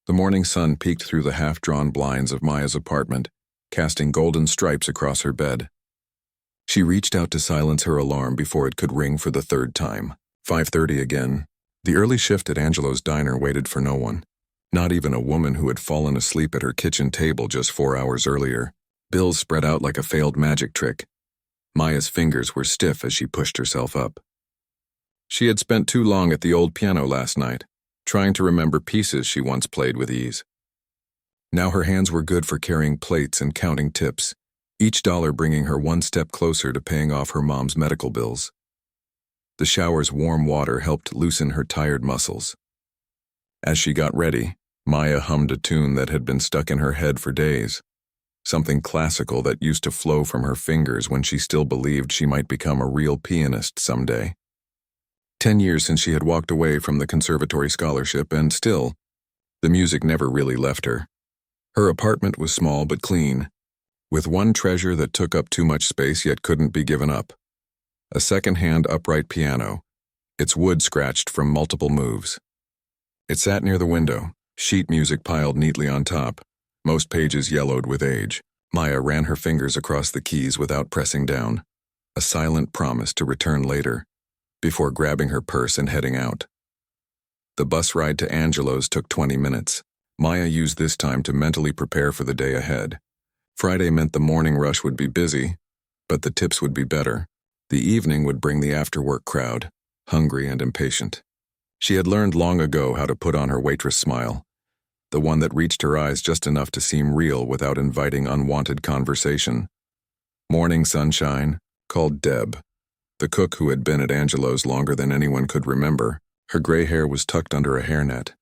The morning sun peeked through the half-drawn blinds of Maya's apartment, casting golden stripes across her bed. She reached out to silence her alarm before it could ring for the third time. 5:30 again. The early shift at Angelo's diner waited for no one. Not even a woman who had fallen asleep at her kitchen table just 4 hours earlier. Bills spread out like a failed magic trick. Maya's fingers were stiff as she pushed herself up. She had spent too long at the old piano last night, trying to remember pieces she once played with ease. Now her hands were good for carrying plates and counting tips, each dollar bringing her one step closer to paying off her mom's medical bills. The shower's warm water helped loosen her tired muscles. As she got ready, Maya hummed a tune that had been stuck in her head for days, something classical that used to flow from her fingers when she still believed she might become a real pianist someday. 10 years since she had walked away from the conservatory scholarship, and still, the music never really left her. Her apartment was small but clean, with one treasure that took up too much space yet couldn't be given up. A second-hand upright piano, its wood scratched from multiple moves. It sat near the window, sheet music piled neatly on top, most pages yellowed with age. Maya ran her fingers across the keys without pressing down, a silent promise to return later, before grabbing her purse and heading out. The bus ride to Angelo's took 20 minutes. Maya used this time to mentally prepare for the day ahead. Friday meant the morning rush would be busy, but the tips would be better. The evening would bring the after-work crowd, hungry and impatient. She had learned long ago how to put on her waitress smile, the one that reached her eyes just enough to seem real without inviting unwanted conversation. Morning Sunshine called Deb, the cook who had been at Angelo's longer than anyone could remember. Her gray hair was tucked under a hairnet,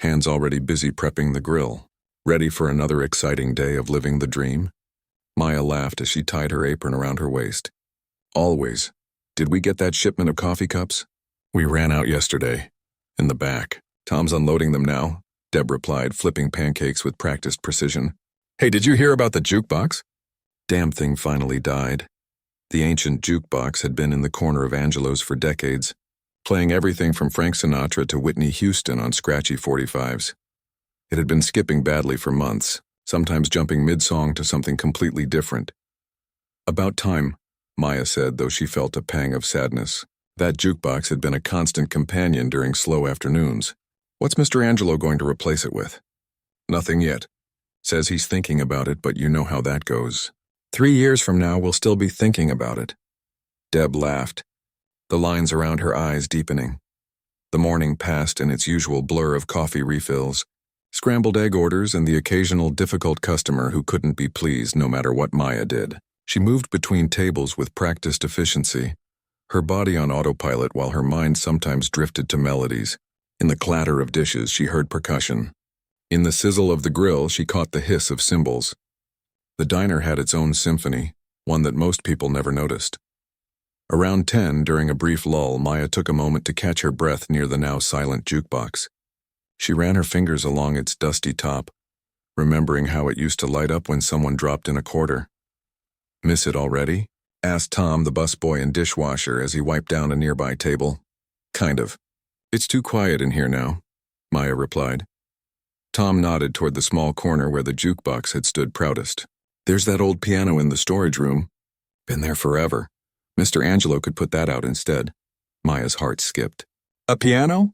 hands already busy prepping the grill, ready for another exciting day of living the dream. Maya laughed as she tied her apron around her waist. Always. Did we get that shipment of coffee cups? We ran out yesterday. In the back. Tom's unloading them now, Deb replied, flipping pancakes with practiced precision. Hey, did you hear about the jukebox? Damn thing finally died. The ancient jukebox had been in the corner of Angelo's for decades, playing everything from Frank Sinatra to Whitney Houston on scratchy 45s. It had been skipping badly for months, sometimes jumping mid-song to something completely different. About time, Maya said, though she felt a pang of sadness. That jukebox had been a constant companion during slow afternoons. What's Mr. Angelo going to replace it with? Nothing yet. Says he's thinking about it, but you know how that goes. 3 years from now, we'll still be thinking about it. Deb laughed, the lines around her eyes deepening. The morning passed in its usual blur of coffee refills, scrambled egg orders, and the occasional difficult customer who couldn't be pleased no matter what Maya did. She moved between tables with practiced efficiency, her body on autopilot while her mind sometimes drifted to melodies. In the clatter of dishes, she heard percussion. In the sizzle of the grill, she caught the hiss of cymbals. The diner had its own symphony, one that most people never noticed. Around 10, during a brief lull, Maya took a moment to catch her breath near the now silent jukebox. She ran her fingers along its dusty top, remembering how it used to light up when someone dropped in a quarter. Miss it already? Asked Tom, the busboy and dishwasher, as he wiped down a nearby table. Kind of. It's too quiet in here now, Maya replied. Tom nodded toward the small corner where the jukebox had stood proudest. There's that old piano in the storage room. Been there forever. Mr. Angelo could put that out instead. Maya's heart skipped. A piano?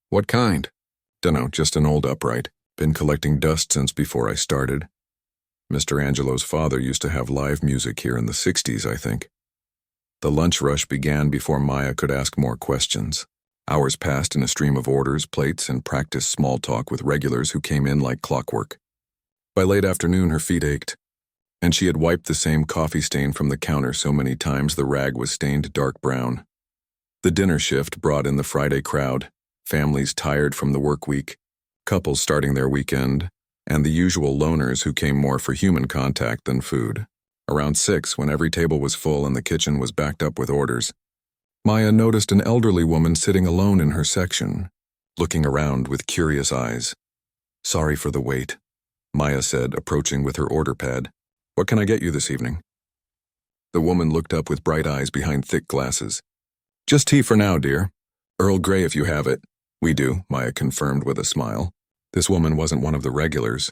What kind? Dunno, just an old upright. Been collecting dust since before I started. Mr. Angelo's father used to have live music here in the 60s, I think. The lunch rush began before Maya could ask more questions. Hours passed in a stream of orders, plates, and practiced small talk with regulars who came in like clockwork. By late afternoon, her feet ached, and she had wiped the same coffee stain from the counter so many times the rag was stained dark brown. The dinner shift brought in the Friday crowd, families tired from the work week, couples starting their weekend, and the usual loners who came more for human contact than food. Around 6, when every table was full and the kitchen was backed up with orders, Maya noticed an elderly woman sitting alone in her section, looking around with curious eyes. Sorry for the wait, Maya said, approaching with her order pad. What can I get you this evening? The woman looked up with bright eyes behind thick glasses. Just tea for now, dear. Earl Grey if you have it. We do, Maya confirmed with a smile. This woman wasn't one of the regulars.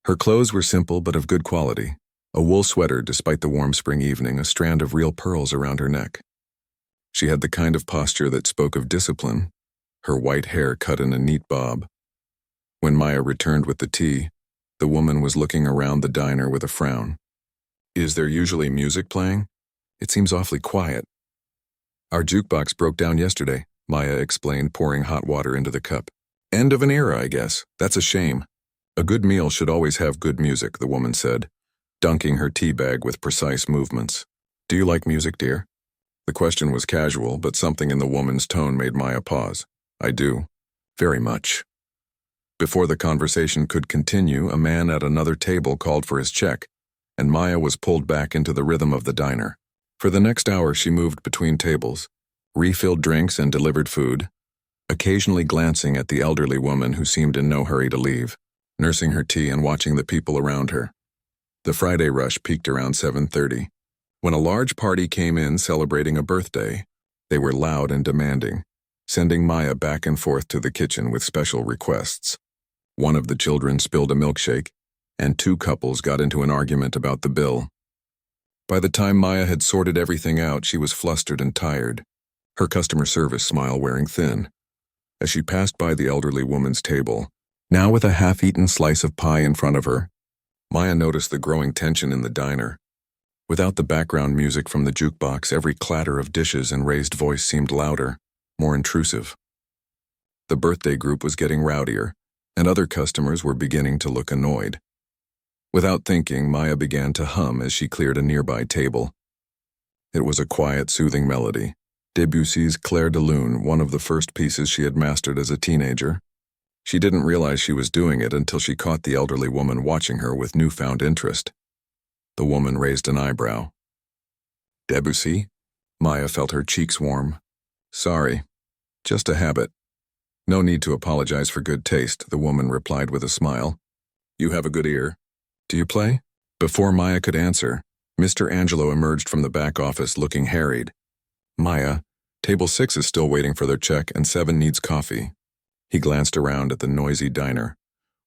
Her clothes were simple but of good quality. A wool sweater despite the warm spring evening, a strand of real pearls around her neck. She had the kind of posture that spoke of discipline, her white hair cut in a neat bob. When Maya returned with the tea, the woman was looking around the diner with a frown. "Is there usually music playing? It seems awfully quiet." "Our jukebox broke down yesterday," Maya explained, pouring hot water into the cup. "End of an era, I guess. That's a shame." "A good meal should always have good music," the woman said, dunking her tea bag with precise movements. "Do you like music, dear?" The question was casual, but something in the woman's tone made Maya pause. "I do. Very much." Before the conversation could continue, a man at another table called for his check, and Maya was pulled back into the rhythm of the diner. For the next hour she moved between tables, refilled drinks and delivered food, occasionally glancing at the elderly woman who seemed in no hurry to leave, nursing her tea and watching the people around her. The Friday rush peaked around 7:30. When a large party came in celebrating a birthday, they were loud and demanding, sending Maya back and forth to the kitchen with special requests. One of the children spilled a milkshake, and two couples got into an argument about the bill. By the time Maya had sorted everything out, she was flustered and tired, her customer service smile wearing thin. As she passed by the elderly woman's table, now with a half-eaten slice of pie in front of her, Maya noticed the growing tension in the diner. Without the background music from the jukebox, every clatter of dishes and raised voice seemed louder, more intrusive. The birthday group was getting rowdier, and other customers were beginning to look annoyed. Without thinking, Maya began to hum as she cleared a nearby table. It was a quiet, soothing melody, Debussy's Clair de Lune, one of the first pieces she had mastered as a teenager. She didn't realize she was doing it until she caught the elderly woman watching her with newfound interest. The woman raised an eyebrow. "Debussy?" Maya felt her cheeks warm. "Sorry, just a habit." "No need to apologize for good taste," the woman replied with a smile. "You have a good ear. Do you play?" Before Maya could answer, Mr. Angelo emerged from the back office looking harried. "Maya, table 6 is still waiting for their check and 7 needs coffee." He glanced around at the noisy diner,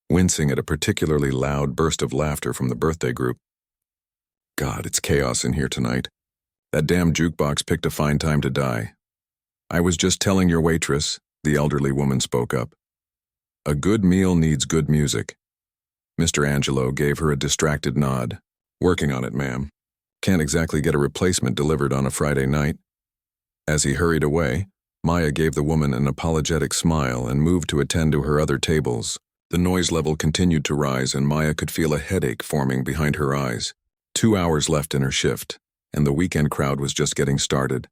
wincing at a particularly loud burst of laughter from the birthday group. "God, it's chaos in here tonight. That damn jukebox picked a fine time to die." "I was just telling your waitress," the elderly woman spoke up. "A good meal needs good music." Mr. Angelo gave her a distracted nod. "Working on it, ma'am. Can't exactly get a replacement delivered on a Friday night." As he hurried away, Maya gave the woman an apologetic smile and moved to attend to her other tables. The noise level continued to rise, and Maya could feel a headache forming behind her eyes. 2 hours left in her shift, and the weekend crowd was just getting started.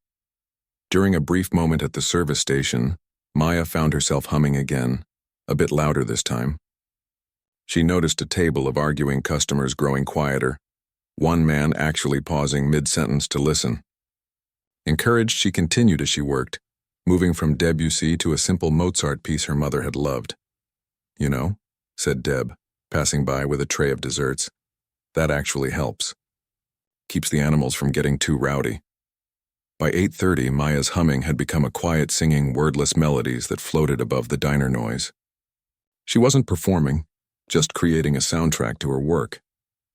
During a brief moment at the service station, Maya found herself humming again, a bit louder this time. She noticed a table of arguing customers growing quieter, one man actually pausing mid-sentence to listen. Encouraged, she continued as she worked, moving from Debussy to a simple Mozart piece her mother had loved. "You know," said Deb, passing by with a tray of desserts, "that actually helps. Keeps the animals from getting too rowdy." By 8:30, Maya's humming had become a quiet singing wordless melodies that floated above the diner noise. She wasn't performing, just creating a soundtrack to her work,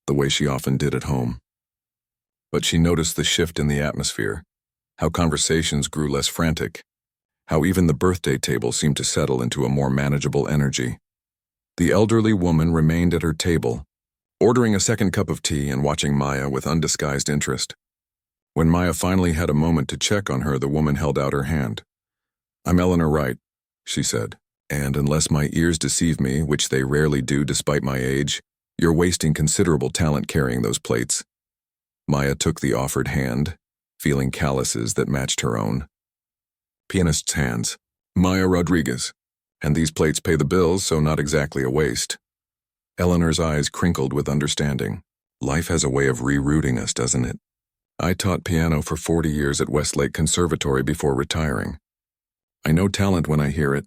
the way she often did at home. But she noticed the shift in the atmosphere, how conversations grew less frantic, how even the birthday table seemed to settle into a more manageable energy. The elderly woman remained at her table, ordering a second cup of tea and watching Maya with undisguised interest. When Maya finally had a moment to check on her, the woman held out her hand. "I'm Eleanor Wright," she said, "and unless my ears deceive me, which they rarely do despite my age, you're wasting considerable talent carrying those plates." Maya took the offered hand, feeling calluses that matched her own. "Pianist's hands. Maya Rodriguez. And these plates pay the bills, so not exactly a waste." Eleanor's eyes crinkled with understanding. "Life has a way of rerouting us, doesn't it? I taught piano for 40 years at Westlake Conservatory before retiring. I know talent when I hear it."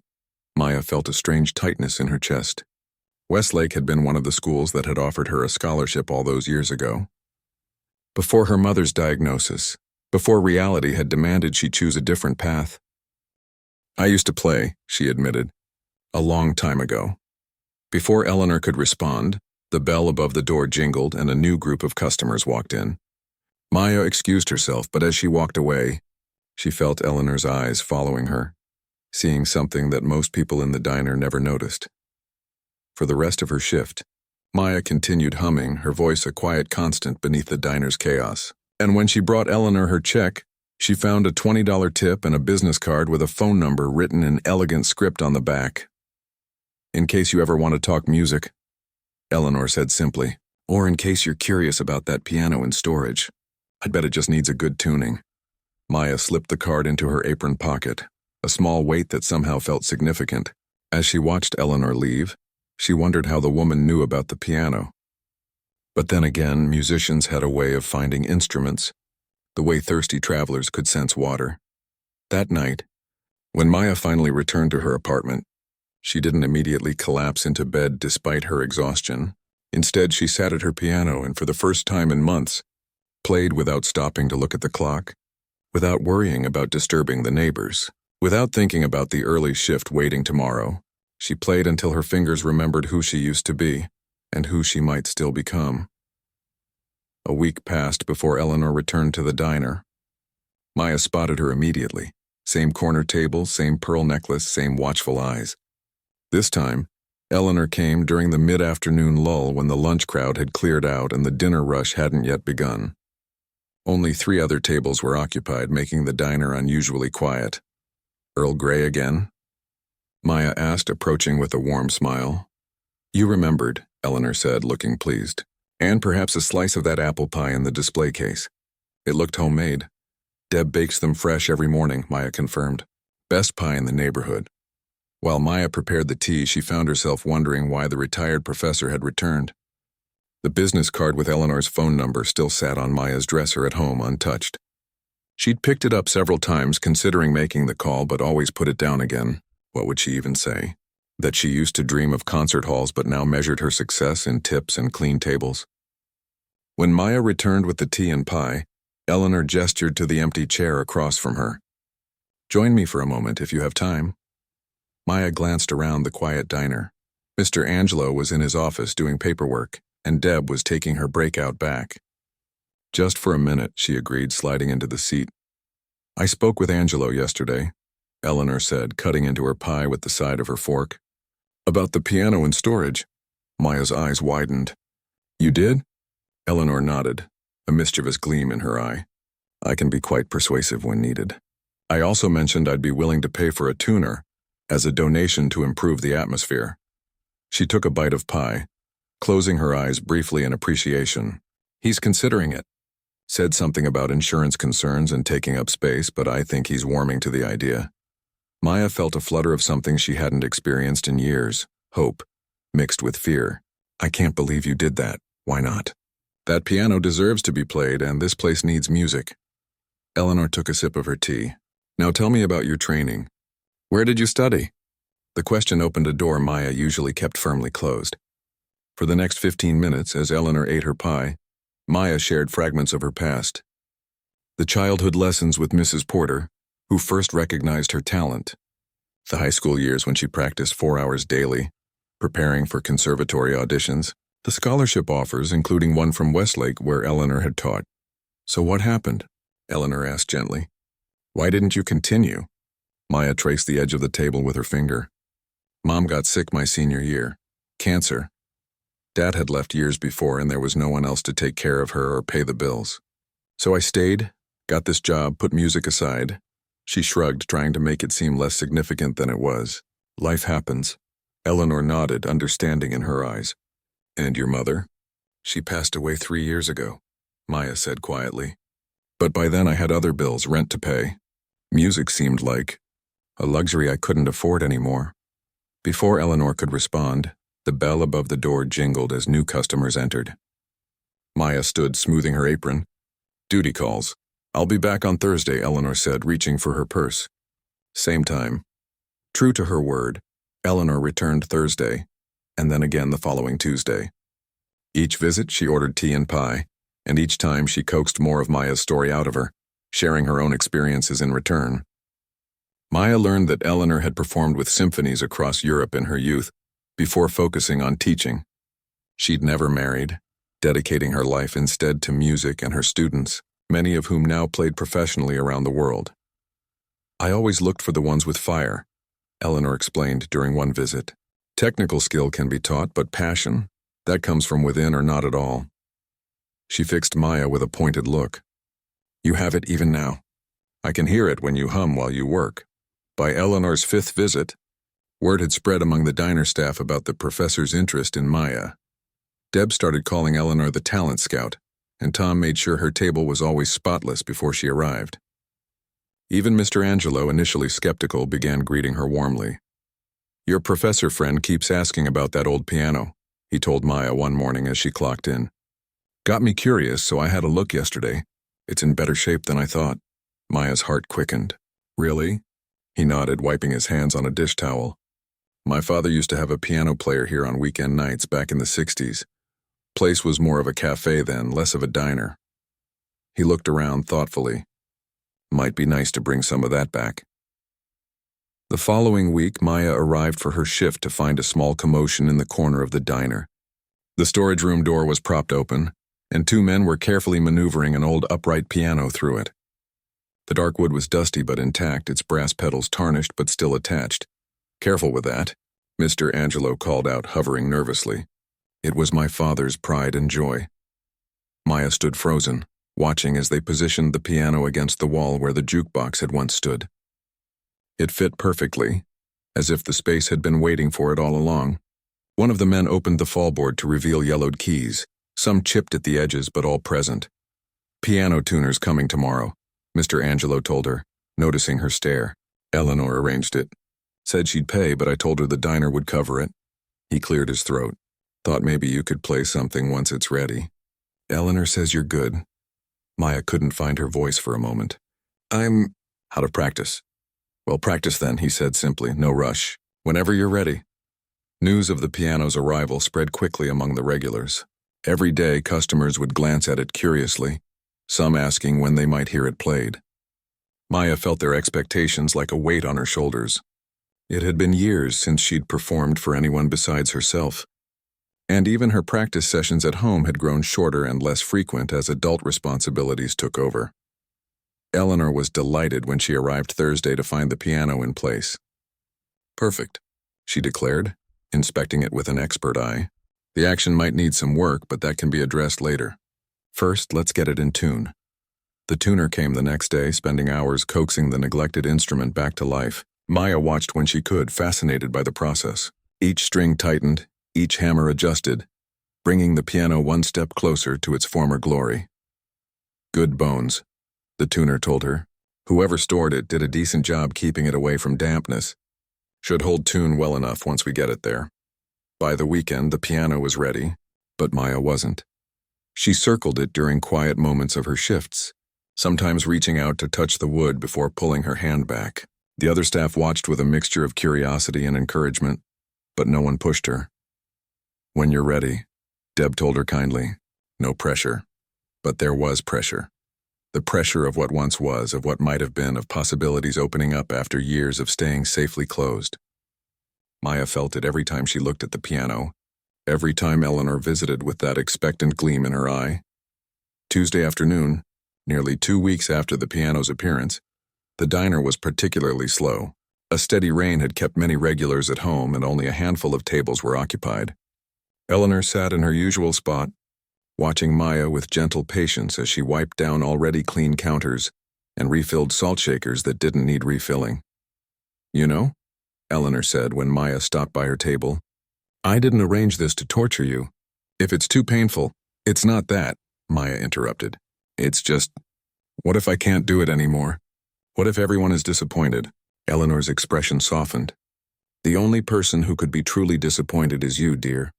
Maya felt a strange tightness in her chest. Westlake had been one of the schools that had offered her a scholarship all those years ago. Before her mother's diagnosis, before reality had demanded she choose a different path. "I used to play," she admitted, "a long time ago." Before Eleanor could respond, the bell above the door jingled and a new group of customers walked in. Maya excused herself, but as she walked away, she felt Eleanor's eyes following her, seeing something that most people in the diner never noticed. For the rest of her shift, Maya continued humming, her voice a quiet constant beneath the diner's chaos. And when she brought Eleanor her check, she found a $20 tip and a business card with a phone number written in elegant script on the back. "In case you ever want to talk music," Eleanor said simply, "or in case you're curious about that piano in storage. I'd bet it just needs a good tuning." Maya slipped the card into her apron pocket, a small weight that somehow felt significant. As she watched Eleanor leave, she wondered how the woman knew about the piano. But then again, musicians had a way of finding instruments, the way thirsty travelers could sense water. That night, when Maya finally returned to her apartment, she didn't immediately collapse into bed despite her exhaustion. Instead, she sat at her piano and for the first time in months, played without stopping to look at the clock, without worrying about disturbing the neighbors, without thinking about the early shift waiting tomorrow. She played until her fingers remembered who she used to be and who she might still become. A week passed before Eleanor returned to the diner. Maya spotted her immediately. Same corner table, same pearl necklace, same watchful eyes. This time, Eleanor came during the mid-afternoon lull when the lunch crowd had cleared out and the dinner rush hadn't yet begun. Only 3 other tables were occupied, making the diner unusually quiet. "Earl Grey again?" Maya asked, approaching with a warm smile. "You remembered," Eleanor said, looking pleased. "And perhaps a slice of that apple pie in the display case. It looked homemade." "Deb bakes them fresh every morning," Maya confirmed. "Best pie in the neighborhood." While Maya prepared the tea, she found herself wondering why the retired professor had returned. The business card with Eleanor's phone number still sat on Maya's dresser at home untouched. She'd picked it up several times, considering making the call, but always put it down again. What would she even say? That she used to dream of concert halls but now measured her success in tips and clean tables? When Maya returned with the tea and pie, Eleanor gestured to the empty chair across from her. "Join me for a moment if you have time." Maya glanced around the quiet diner. Mr. Angelo was in his office doing paperwork, and Deb was taking her breakout back. "Just for a minute," she agreed, sliding into the seat. "I spoke with Angelo yesterday," Eleanor said, cutting into her pie with the side of her fork. "About the piano in storage." Maya's eyes widened. "You did?" Eleanor nodded, a mischievous gleam in her eye. "I can be quite persuasive when needed. I also mentioned I'd be willing to pay for a tuner as a donation to improve the atmosphere." She took a bite of pie, closing her eyes briefly in appreciation. "He's considering it. Said something about insurance concerns and taking up space, but I think he's warming to the idea." Maya felt a flutter of something she hadn't experienced in years, hope, mixed with fear. "I can't believe you did that. Why not?" "That piano deserves to be played, and this place needs music." Eleanor took a sip of her tea. "Now tell me about your training. Where did you study?" The question opened a door Maya usually kept firmly closed. For the next 15 minutes, as Eleanor ate her pie, Maya shared fragments of her past. The childhood lessons with Mrs. Porter, who first recognized her talent. The high school years when she practiced 4 hours daily, preparing for conservatory auditions. The scholarship offers, including one from Westlake where Eleanor had taught. "So what happened?" Eleanor asked gently. "Why didn't you continue?" Maya traced the edge of the table with her finger. "Mom got sick my senior year. Cancer. Dad had left years before and there was no one else to take care of her or pay the bills. So I stayed, got this job, put music aside." She shrugged, trying to make it seem less significant than it was. "Life happens." Eleanor nodded, understanding in her eyes. "And your mother?" "She passed away 3 years ago," Maya said quietly. "But by then I had other bills, rent to pay. Music seemed like a luxury I couldn't afford anymore." Before Eleanor could respond, the bell above the door jingled as new customers entered. Maya stood, smoothing her apron. "Duty calls. I'll be back on Thursday," Eleanor said, reaching for her purse. Same time. True to her word, Eleanor returned Thursday, and then again the following Tuesday. Each visit she ordered tea and pie, and each time she coaxed more of Maya's story out of her, sharing her own experiences in return. Maya learned that Eleanor had performed with symphonies across Europe in her youth, before focusing on teaching. She'd never married, dedicating her life instead to music and her students, many of whom now played professionally around the world. I always looked for the ones with fire, Eleanor explained during one visit. Technical skill can be taught, but passion, that comes from within or not at all. She fixed Maya with a pointed look. You have it even now. I can hear it when you hum while you work. By Eleanor's fifth visit, word had spread among the diner staff about the professor's interest in Maya. Deb started calling Eleanor the talent scout, and Tom made sure her table was always spotless before she arrived. Even Mr. Angelo, initially skeptical, began greeting her warmly. Your professor friend keeps asking about that old piano, he told Maya one morning as she clocked in. Got me curious, so I had a look yesterday. It's in better shape than I thought. Maya's heart quickened. Really? He nodded, wiping his hands on a dish towel. My father used to have a piano player here on weekend nights back in the 60s. Place was more of a cafe then, less of a diner. He looked around thoughtfully. Might be nice to bring some of that back. The following week, Maya arrived for her shift to find a small commotion in the corner of the diner. The storage room door was propped open, and two men were carefully maneuvering an old upright piano through it. The dark wood was dusty but intact, its brass pedals tarnished but still attached. Careful with that, Mr. Angelo called out, hovering nervously. It was my father's pride and joy. Maya stood frozen, watching as they positioned the piano against the wall where the jukebox had once stood. It fit perfectly, as if the space had been waiting for it all along. One of the men opened the fallboard to reveal yellowed keys, some chipped at the edges but all present. Piano tuners coming tomorrow, Mr. Angelo told her, noticing her stare. Eleanor arranged it. Said she'd pay, but I told her the diner would cover it. He cleared his throat. Thought maybe you could play something once it's ready. Eleanor says you're good. Maya couldn't find her voice for a moment. I'm out of practice. Well, practice then, he said simply, no rush. Whenever you're ready. News of the piano's arrival spread quickly among the regulars. Every day, customers would glance at it curiously, some asking when they might hear it played. Maya felt their expectations like a weight on her shoulders. It had been years since she'd performed for anyone besides herself. And even her practice sessions at home had grown shorter and less frequent as adult responsibilities took over. Eleanor was delighted when she arrived Thursday to find the piano in place. Perfect, she declared, inspecting it with an expert eye. The action might need some work, but that can be addressed later. First, let's get it in tune. The tuner came the next day, spending hours coaxing the neglected instrument back to life. Maya watched when she could, fascinated by the process. Each string tightened, each hammer adjusted, bringing the piano one step closer to its former glory. Good bones, the tuner told her. Whoever stored it did a decent job keeping it away from dampness. Should hold tune well enough once we get it there. By the weekend, the piano was ready, but Maya wasn't. She circled it during quiet moments of her shifts, sometimes reaching out to touch the wood before pulling her hand back. The other staff watched with a mixture of curiosity and encouragement, but no one pushed her. When you're ready, Deb told her kindly. No pressure. But there was pressure. The pressure of what once was, of what might have been, of possibilities opening up after years of staying safely closed. Maya felt it every time she looked at the piano, every time Eleanor visited with that expectant gleam in her eye. Tuesday afternoon, nearly 2 weeks after the piano's appearance, the diner was particularly slow. A steady rain had kept many regulars at home and only a handful of tables were occupied. Eleanor sat in her usual spot, watching Maya with gentle patience as she wiped down already clean counters and refilled salt shakers that didn't need refilling. You know, Eleanor said when Maya stopped by her table, I didn't arrange this to torture you. If it's too painful, it's not that, Maya interrupted. It's just, what if I can't do it anymore? What if everyone is disappointed? Eleanor's expression softened. The only person who could be truly disappointed is you, dear.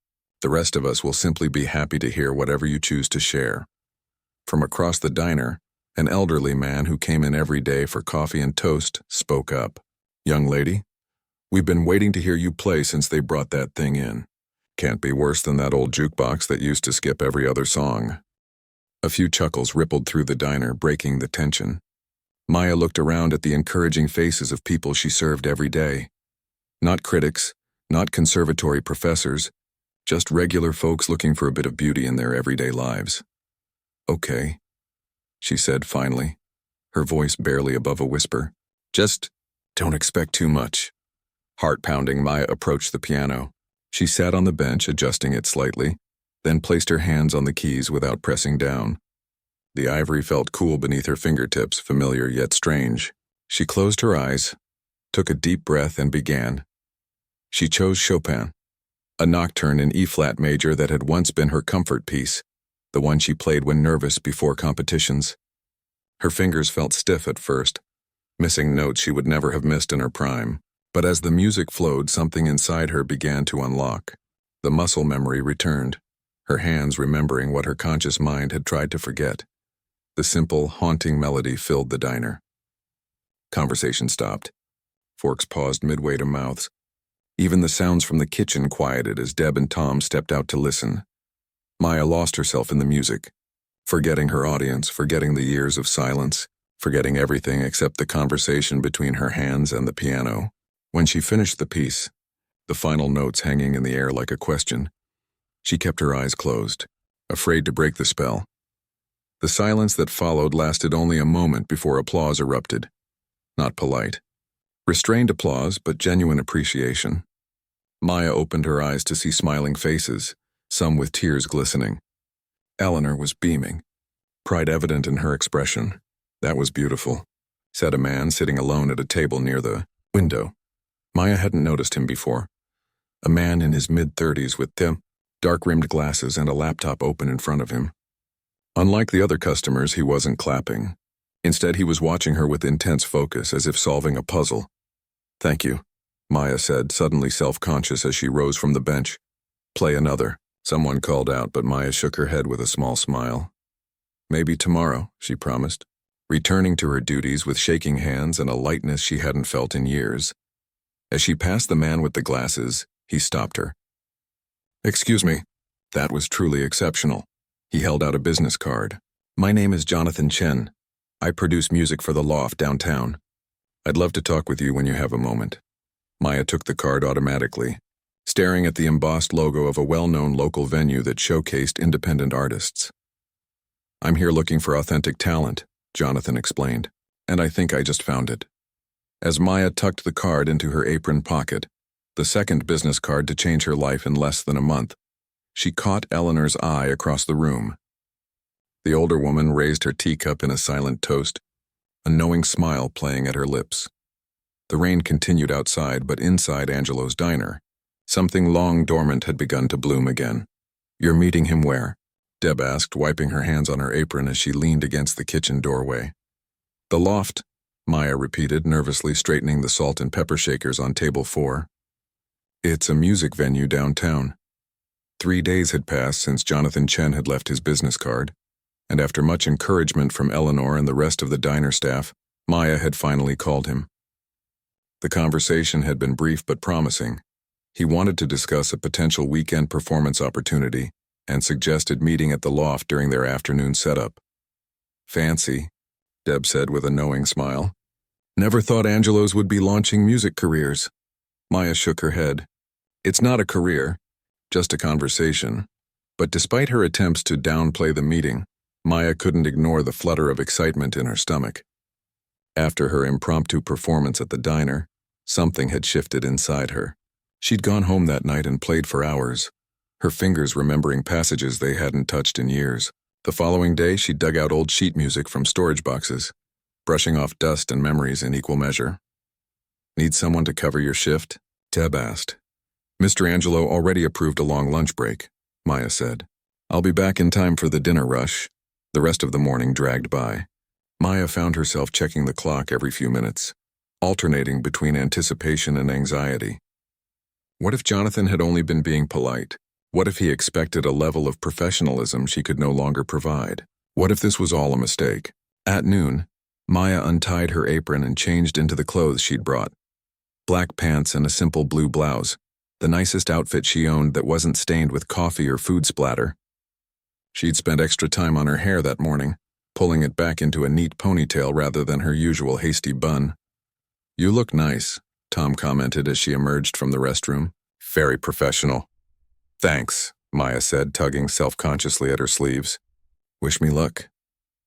The rest of us will simply be happy to hear whatever you choose to share. From across the diner, an elderly man who came in every day for coffee and toast spoke up. Young lady, we've been waiting to hear you play since they brought that thing in. Can't be worse than that old jukebox that used to skip every other song. A few chuckles rippled through the diner, breaking the tension. Maya looked around at the encouraging faces of people she served every day. Not critics, Not conservatory professors, just regular folks looking for a bit of beauty in their everyday lives. Okay, she said finally, her voice barely above a whisper. Just don't expect too much. Heart-pounding, Maya approached the piano. She sat on the bench, adjusting it slightly, then placed her hands on the keys without pressing down. The ivory felt cool beneath her fingertips, familiar yet strange. She closed her eyes, took a deep breath, and began. She chose Chopin, a nocturne in E-flat major that had once been her comfort piece, the one she played when nervous before competitions. Her fingers felt stiff at first, missing notes she would never have missed in her prime. But as the music flowed, something inside her began to unlock. The muscle memory returned, her hands remembering what her conscious mind had tried to forget. The simple, haunting melody filled the diner. Conversation stopped. Forks paused midway to mouths. Even the sounds from the kitchen quieted as Deb and Tom stepped out to listen. Maya lost herself in the music, forgetting her audience, forgetting the years of silence, forgetting everything except the conversation between her hands and the piano. When she finished the piece, the final notes hanging in the air like a question, she kept her eyes closed, afraid to break the spell. The silence that followed lasted only a moment before applause erupted. Not polite. Restrained applause, but genuine appreciation. Maya opened her eyes to see smiling faces, some with tears glistening. Eleanor was beaming, pride evident in her expression. That was beautiful, said a man sitting alone at a table near the window. Maya hadn't noticed him before. A man in his mid-30s with thin, dark-rimmed glasses and a laptop open in front of him. Unlike the other customers, he wasn't clapping. Instead, he was watching her with intense focus, as if solving a puzzle. Thank you, Maya said, suddenly self-conscious as she rose from the bench. Play another, someone called out, but Maya shook her head with a small smile. Maybe tomorrow, she promised, returning to her duties with shaking hands and a lightness she hadn't felt in years. As she passed the man with the glasses, he stopped her. Excuse me. That was truly exceptional. He held out a business card. My name is Jonathan Chen. I produce music for the Loft downtown. I'd love to talk with you when you have a moment. Maya took the card automatically, staring at the embossed logo of a well-known local venue that showcased independent artists. I'm here looking for authentic talent, Jonathan explained, and I think I just found it. As Maya tucked the card into her apron pocket, the second business card to change her life in less than a month, she caught Eleanor's eye across the room. The older woman raised her teacup in a silent toast, a knowing smile playing at her lips. The rain continued outside, but inside Angelo's diner, something long dormant had begun to bloom again. You're meeting him where? Deb asked, wiping her hands on her apron as she leaned against the kitchen doorway. The Loft, Maya repeated, nervously straightening the salt and pepper shakers on table 4. It's a music venue downtown. 3 days had passed since Jonathan Chen had left his business card, and after much encouragement from Eleanor and the rest of the diner staff, Maya had finally called him. The conversation had been brief but promising. He wanted to discuss a potential weekend performance opportunity and suggested meeting at the Loft during their afternoon setup. Fancy, Deb said with a knowing smile. Never thought Angelos would be launching music careers. Maya shook her head. It's not a career, just a conversation. But despite her attempts to downplay the meeting, Maya couldn't ignore the flutter of excitement in her stomach. After her impromptu performance at the diner, something had shifted inside her. She'd gone home that night and played for hours, her fingers remembering passages they hadn't touched in years. The following day, she dug out old sheet music from storage boxes, brushing off dust and memories in equal measure. Need someone to cover your shift? Deb asked. Mr. Angelo already approved a long lunch break, Maya said. I'll be back in time for the dinner rush. The rest of the morning dragged by. Maya found herself checking the clock every few minutes, alternating between anticipation and anxiety. What if Jonathan had only been being polite? What if he expected a level of professionalism she could no longer provide? What if this was all a mistake? At noon, Maya untied her apron and changed into the clothes she'd brought. Black pants and a simple blue blouse, the nicest outfit she owned that wasn't stained with coffee or food splatter. She'd spent extra time on her hair that morning, pulling it back into a neat ponytail rather than her usual hasty bun. You look nice, Tom commented as she emerged from the restroom. Very professional. Thanks, Maya said, tugging self-consciously at her sleeves. Wish me luck.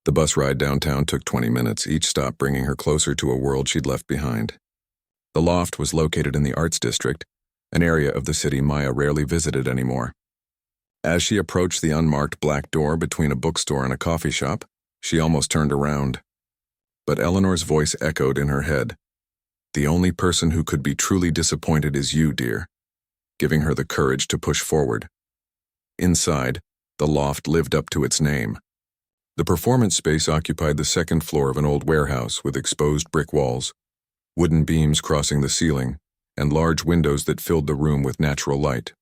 The bus ride downtown took 20 minutes, each stop bringing her closer to a world she'd left behind. The loft was located in the Arts District, an area of the city Maya rarely visited anymore. As she approached the unmarked black door between a bookstore and a coffee shop, she almost turned around. But Eleanor's voice echoed in her head. The only person who could be truly disappointed is you, dear, giving her the courage to push forward. Inside, the loft lived up to its name. The performance space occupied the second floor of an old warehouse with exposed brick walls, wooden beams crossing the ceiling, and large windows that filled the room with natural light.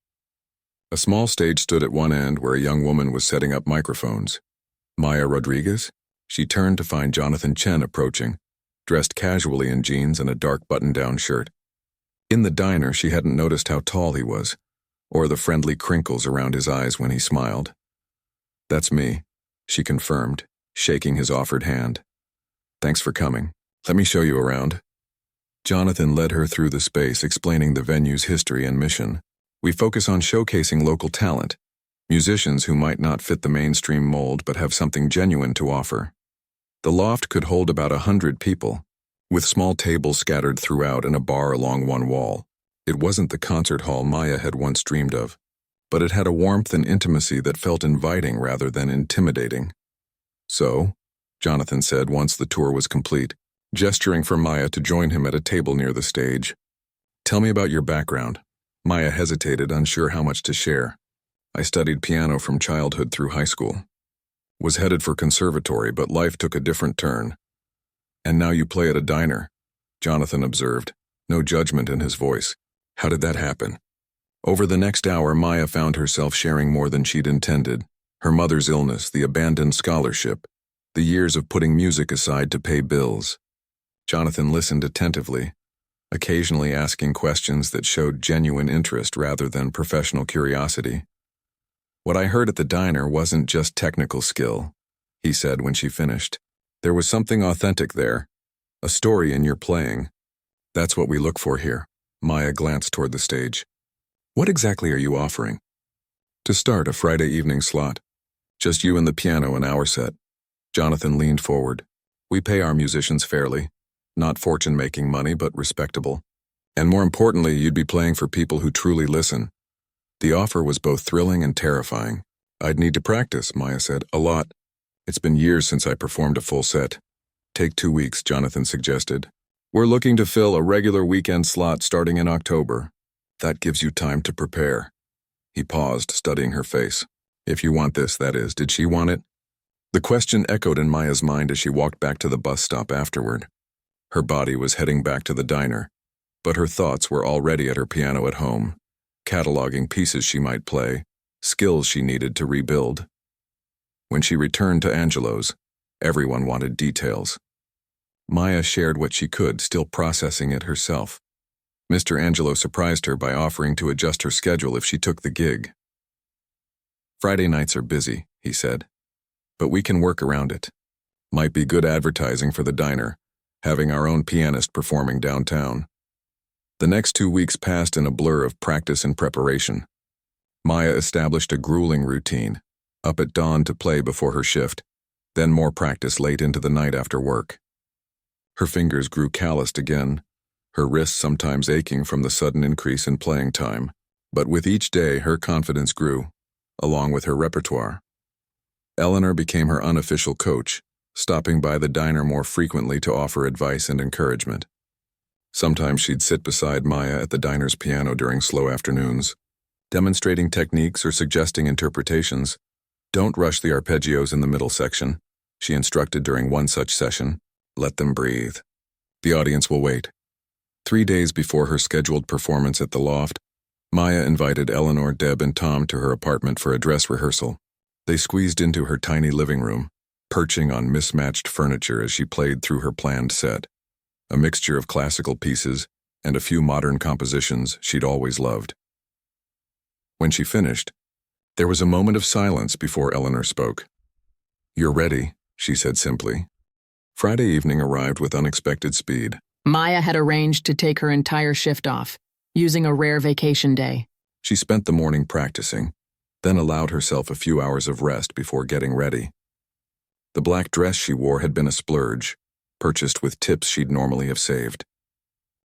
A small stage stood at one end where a young woman was setting up microphones. Maya Rodriguez? She turned to find Jonathan Chen approaching, dressed casually in jeans and a dark button-down shirt. In the diner, she hadn't noticed how tall he was, or the friendly crinkles around his eyes when he smiled. That's me, she confirmed, shaking his offered hand. Thanks for coming. Let me show you around. Jonathan led her through the space, explaining the venue's history and mission. We focus on showcasing local talent, musicians who might not fit the mainstream mold but have something genuine to offer. The loft could hold about 100 people, with small tables scattered throughout and a bar along one wall. It wasn't the concert hall Maya had once dreamed of, but it had a warmth and intimacy that felt inviting rather than intimidating. So, Jonathan said once the tour was complete, gesturing for Maya to join him at a table near the stage. Tell me about your background. Maya hesitated, unsure how much to share. I studied piano from childhood through high school. Was headed for conservatory, but life took a different turn. And now you play at a diner, Jonathan observed, no judgment in his voice. How did that happen? Over the next hour, Maya found herself sharing more than she'd intended. Her mother's illness, the abandoned scholarship, the years of putting music aside to pay bills. Jonathan listened attentively, occasionally asking questions that showed genuine interest rather than professional curiosity. What I heard at the diner wasn't just technical skill, he said when she finished. There was something authentic there, a story in your playing. That's what we look for here. Maya glanced toward the stage. What exactly are you offering? To start, a Friday evening slot. Just you and the piano, an hour set. Jonathan leaned forward. We pay our musicians fairly. Not fortune-making money, but respectable. And more importantly, you'd be playing for people who truly listen. The offer was both thrilling and terrifying. I'd need to practice, Maya said, a lot. It's been years since I performed a full set. Take 2 weeks, Jonathan suggested. We're looking to fill a regular weekend slot starting in October. That gives you time to prepare. He paused, studying her face. If you want this, that is. Did she want it? The question echoed in Maya's mind as she walked back to the bus stop afterward. Her body was heading back to the diner, but her thoughts were already at her piano at home, cataloging pieces she might play, skills she needed to rebuild. When she returned to Angelo's, everyone wanted details. Maya shared what she could, still processing it herself. Mr. Angelo surprised her by offering to adjust her schedule if she took the gig. Friday nights are busy, he said, but we can work around it. Might be good advertising for the diner, having our own pianist performing downtown. The next 2 weeks passed in a blur of practice and preparation. Maya established a grueling routine, up at dawn to play before her shift, then more practice late into the night after work. Her fingers grew calloused again, her wrists sometimes aching from the sudden increase in playing time, but with each day her confidence grew, along with her repertoire. Eleanor became her unofficial coach, stopping by the diner more frequently to offer advice and encouragement. Sometimes she'd sit beside Maya at the diner's piano during slow afternoons, demonstrating techniques or suggesting interpretations. Don't rush the arpeggios in the middle section, she instructed during one such session. Let them breathe. The audience will wait. 3 days before her scheduled performance at the Loft, Maya invited Eleanor, Deb, and Tom to her apartment for a dress rehearsal. They squeezed into her tiny living room, perching on mismatched furniture as she played through her planned set, a mixture of classical pieces and a few modern compositions she'd always loved. When she finished, there was a moment of silence before Eleanor spoke. "You're ready," she said simply. Friday evening arrived with unexpected speed. Maya had arranged to take her entire shift off. using a rare vacation day. She spent the morning practicing, then allowed herself a few hours of rest before getting ready. The black dress she wore had been a splurge, purchased with tips she'd normally have saved.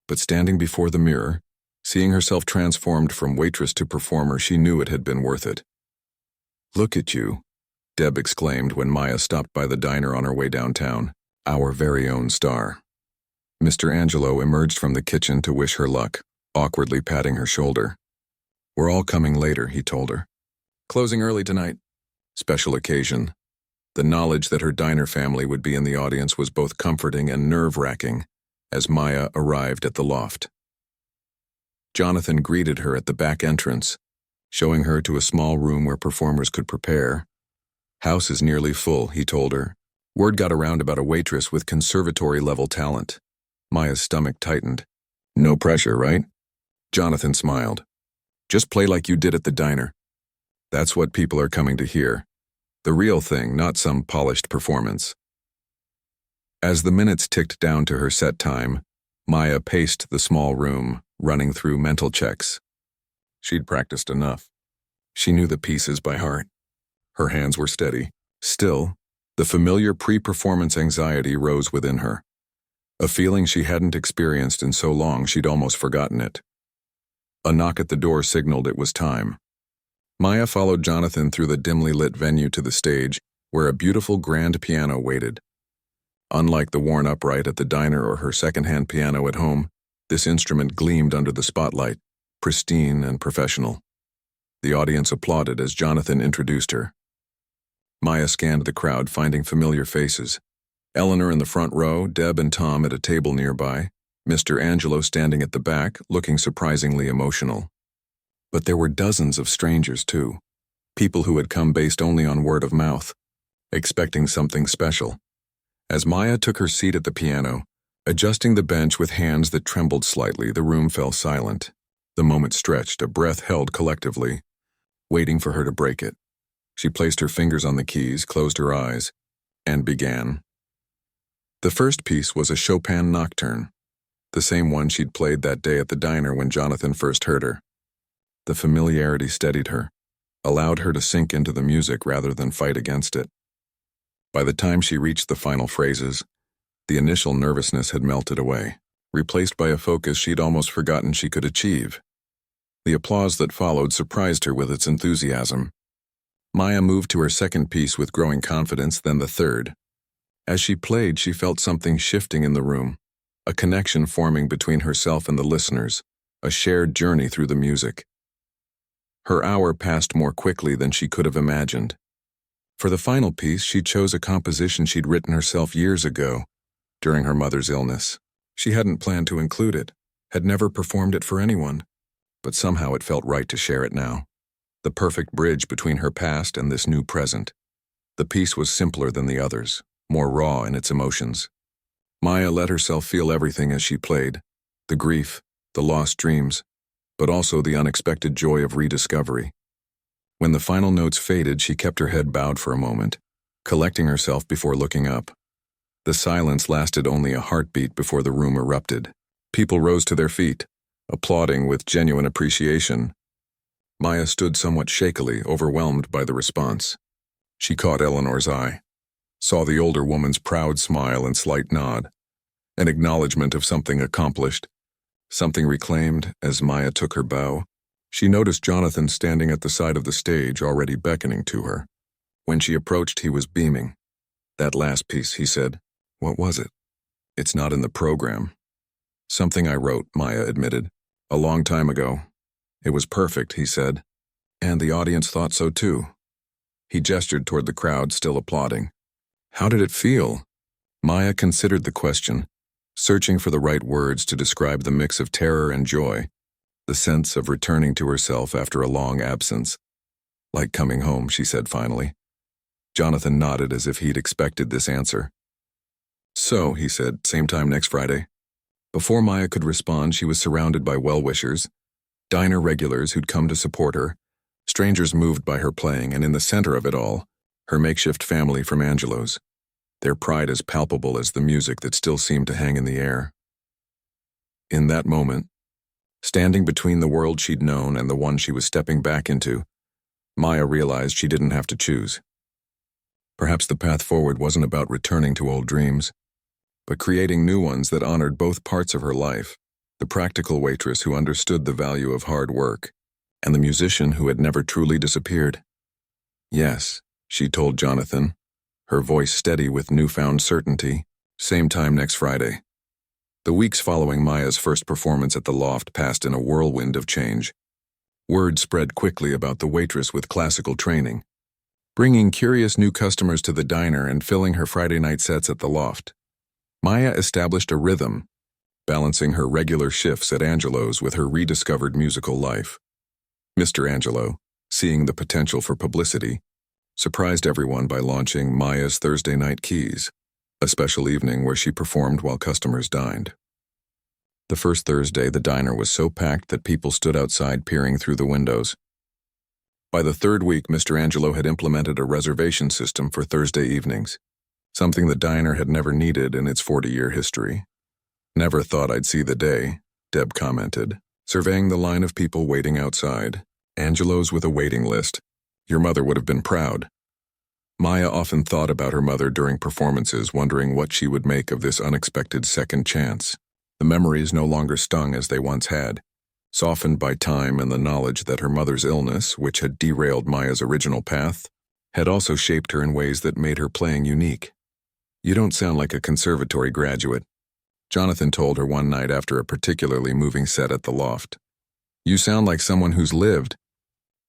But standing before the mirror, seeing herself transformed from waitress to performer, she knew it had been worth it. "Look at you," Deb exclaimed when Maya stopped by the diner on her way downtown. "Our very own star." Mr. Angelo emerged from the kitchen to wish her luck, awkwardly patting her shoulder. "We're all coming later," he told her. "Closing early tonight. Special occasion." The knowledge that her diner family would be in the audience was both comforting and nerve-wracking as Maya arrived at the loft. Jonathan greeted her at the back entrance, showing her to a small room where performers could prepare. "House is nearly full," he told her. Word got around about a waitress with conservatory-level talent. Maya's stomach tightened. "No pressure, right?" Jonathan smiled. "Just play like you did at the diner. That's what people are coming to hear. The real thing, not some polished performance." As the minutes ticked down to her set time, Maya paced the small room, running through mental checks. She'd practiced enough. She knew the pieces by heart. Her hands were steady. Still, the familiar pre-performance anxiety rose within her. A feeling she hadn't experienced in so long she'd almost forgotten it. A knock at the door signaled it was time. Maya followed Jonathan through the dimly lit venue to the stage, where a beautiful grand piano waited. Unlike the worn upright at the diner or her secondhand piano at home, this instrument gleamed under the spotlight, pristine and professional. The audience applauded as Jonathan introduced her. Maya scanned the crowd, finding familiar faces. Eleanor in the front row, Deb and Tom at a table nearby, Mr. Angelo standing at the back, looking surprisingly emotional. But there were dozens of strangers, too. People who had come based only on word of mouth, expecting something special. As Maya took her seat at the piano, adjusting the bench with hands that trembled slightly, the room fell silent. The moment stretched, a breath held collectively, waiting for her to break it. She placed her fingers on the keys, closed her eyes, and began. The first piece was a Chopin nocturne, the same one she'd played that day at the diner when Jonathan first heard her. The familiarity steadied her, allowed her to sink into the music rather than fight against it. By the time she reached the final phrases, the initial nervousness had melted away, replaced by a focus she'd almost forgotten she could achieve. The applause that followed surprised her with its enthusiasm. Maya moved to her second piece with growing confidence, then the third. As she played, she felt something shifting in the room, a connection forming between herself and the listeners, a shared journey through the music. Her hour passed more quickly than she could have imagined. For the final piece, she chose a composition she'd written herself years ago, during her mother's illness. She hadn't planned to include it, had never performed it for anyone, but somehow it felt right to share it now. The perfect bridge between her past and this new present. The piece was simpler than the others, more raw in its emotions. Maya let herself feel everything as she played, the grief, the lost dreams, but also the unexpected joy of rediscovery. When the final notes faded, she kept her head bowed for a moment, collecting herself before looking up. The silence lasted only a heartbeat before the room erupted. People rose to their feet, applauding with genuine appreciation. Maya stood somewhat shakily, overwhelmed by the response. She caught Eleanor's eye, saw the older woman's proud smile and slight nod, an acknowledgement of something accomplished, something reclaimed. As Maya took her bow, she noticed Jonathan standing at the side of the stage, already beckoning to her. When she approached, he was beaming. "That last piece," he said. "What was it?" "It's not in the program." "Something I wrote," Maya admitted. "A long time ago. It was perfect," he said. And the audience thought so too. He gestured toward the crowd, still applauding. "How did it feel?" Maya considered the question, searching for the right words to describe the mix of terror and joy, the sense of returning to herself after a long absence. "Like coming home," she said finally. Jonathan nodded as if he'd expected this answer. "So," he said, "same time next Friday." Before Maya could respond, she was surrounded by well-wishers, diner regulars who'd come to support her, strangers moved by her playing, and in the center of it all, her makeshift family from Angelo's, their pride as palpable as the music that still seemed to hang in the air. In that moment, Standing between the world she'd known and the one she was stepping back into, Maya realized she didn't have to choose. Perhaps the path forward wasn't about returning to old dreams, but creating new ones that honored both parts of her life, the practical waitress who understood the value of hard work, and the musician who had never truly disappeared. Yes, she told Jonathan, her voice steady with newfound certainty. Same time next Friday. The weeks following Maya's first performance at the Loft passed in a whirlwind of change. Word spread quickly about the waitress with classical training, bringing curious new customers to the diner and filling her Friday night sets at the Loft. Maya established a rhythm, balancing her regular shifts at Angelo's with her rediscovered musical life. Mr. Angelo, seeing the potential for publicity, surprised everyone by launching Maya's Thursday Night Keys, a special evening where she performed while customers dined. The first Thursday, the diner was so packed that people stood outside peering through the windows. By the third week, Mr. Angelo had implemented a reservation system for Thursday evenings, something the diner had never needed in its 40-year history. "Never thought I'd see the day," Deb commented, surveying the line of people waiting outside. "Angelo's with a waiting list. Your mother would have been proud." Maya often thought about her mother during performances, wondering what she would make of this unexpected second chance. The memories no longer stung as they once had, softened by time and the knowledge that her mother's illness, which had derailed Maya's original path, had also shaped her in ways that made her playing unique. "You don't sound like a conservatory graduate," Jonathan told her one night after a particularly moving set at the Loft. "You sound like someone who's lived."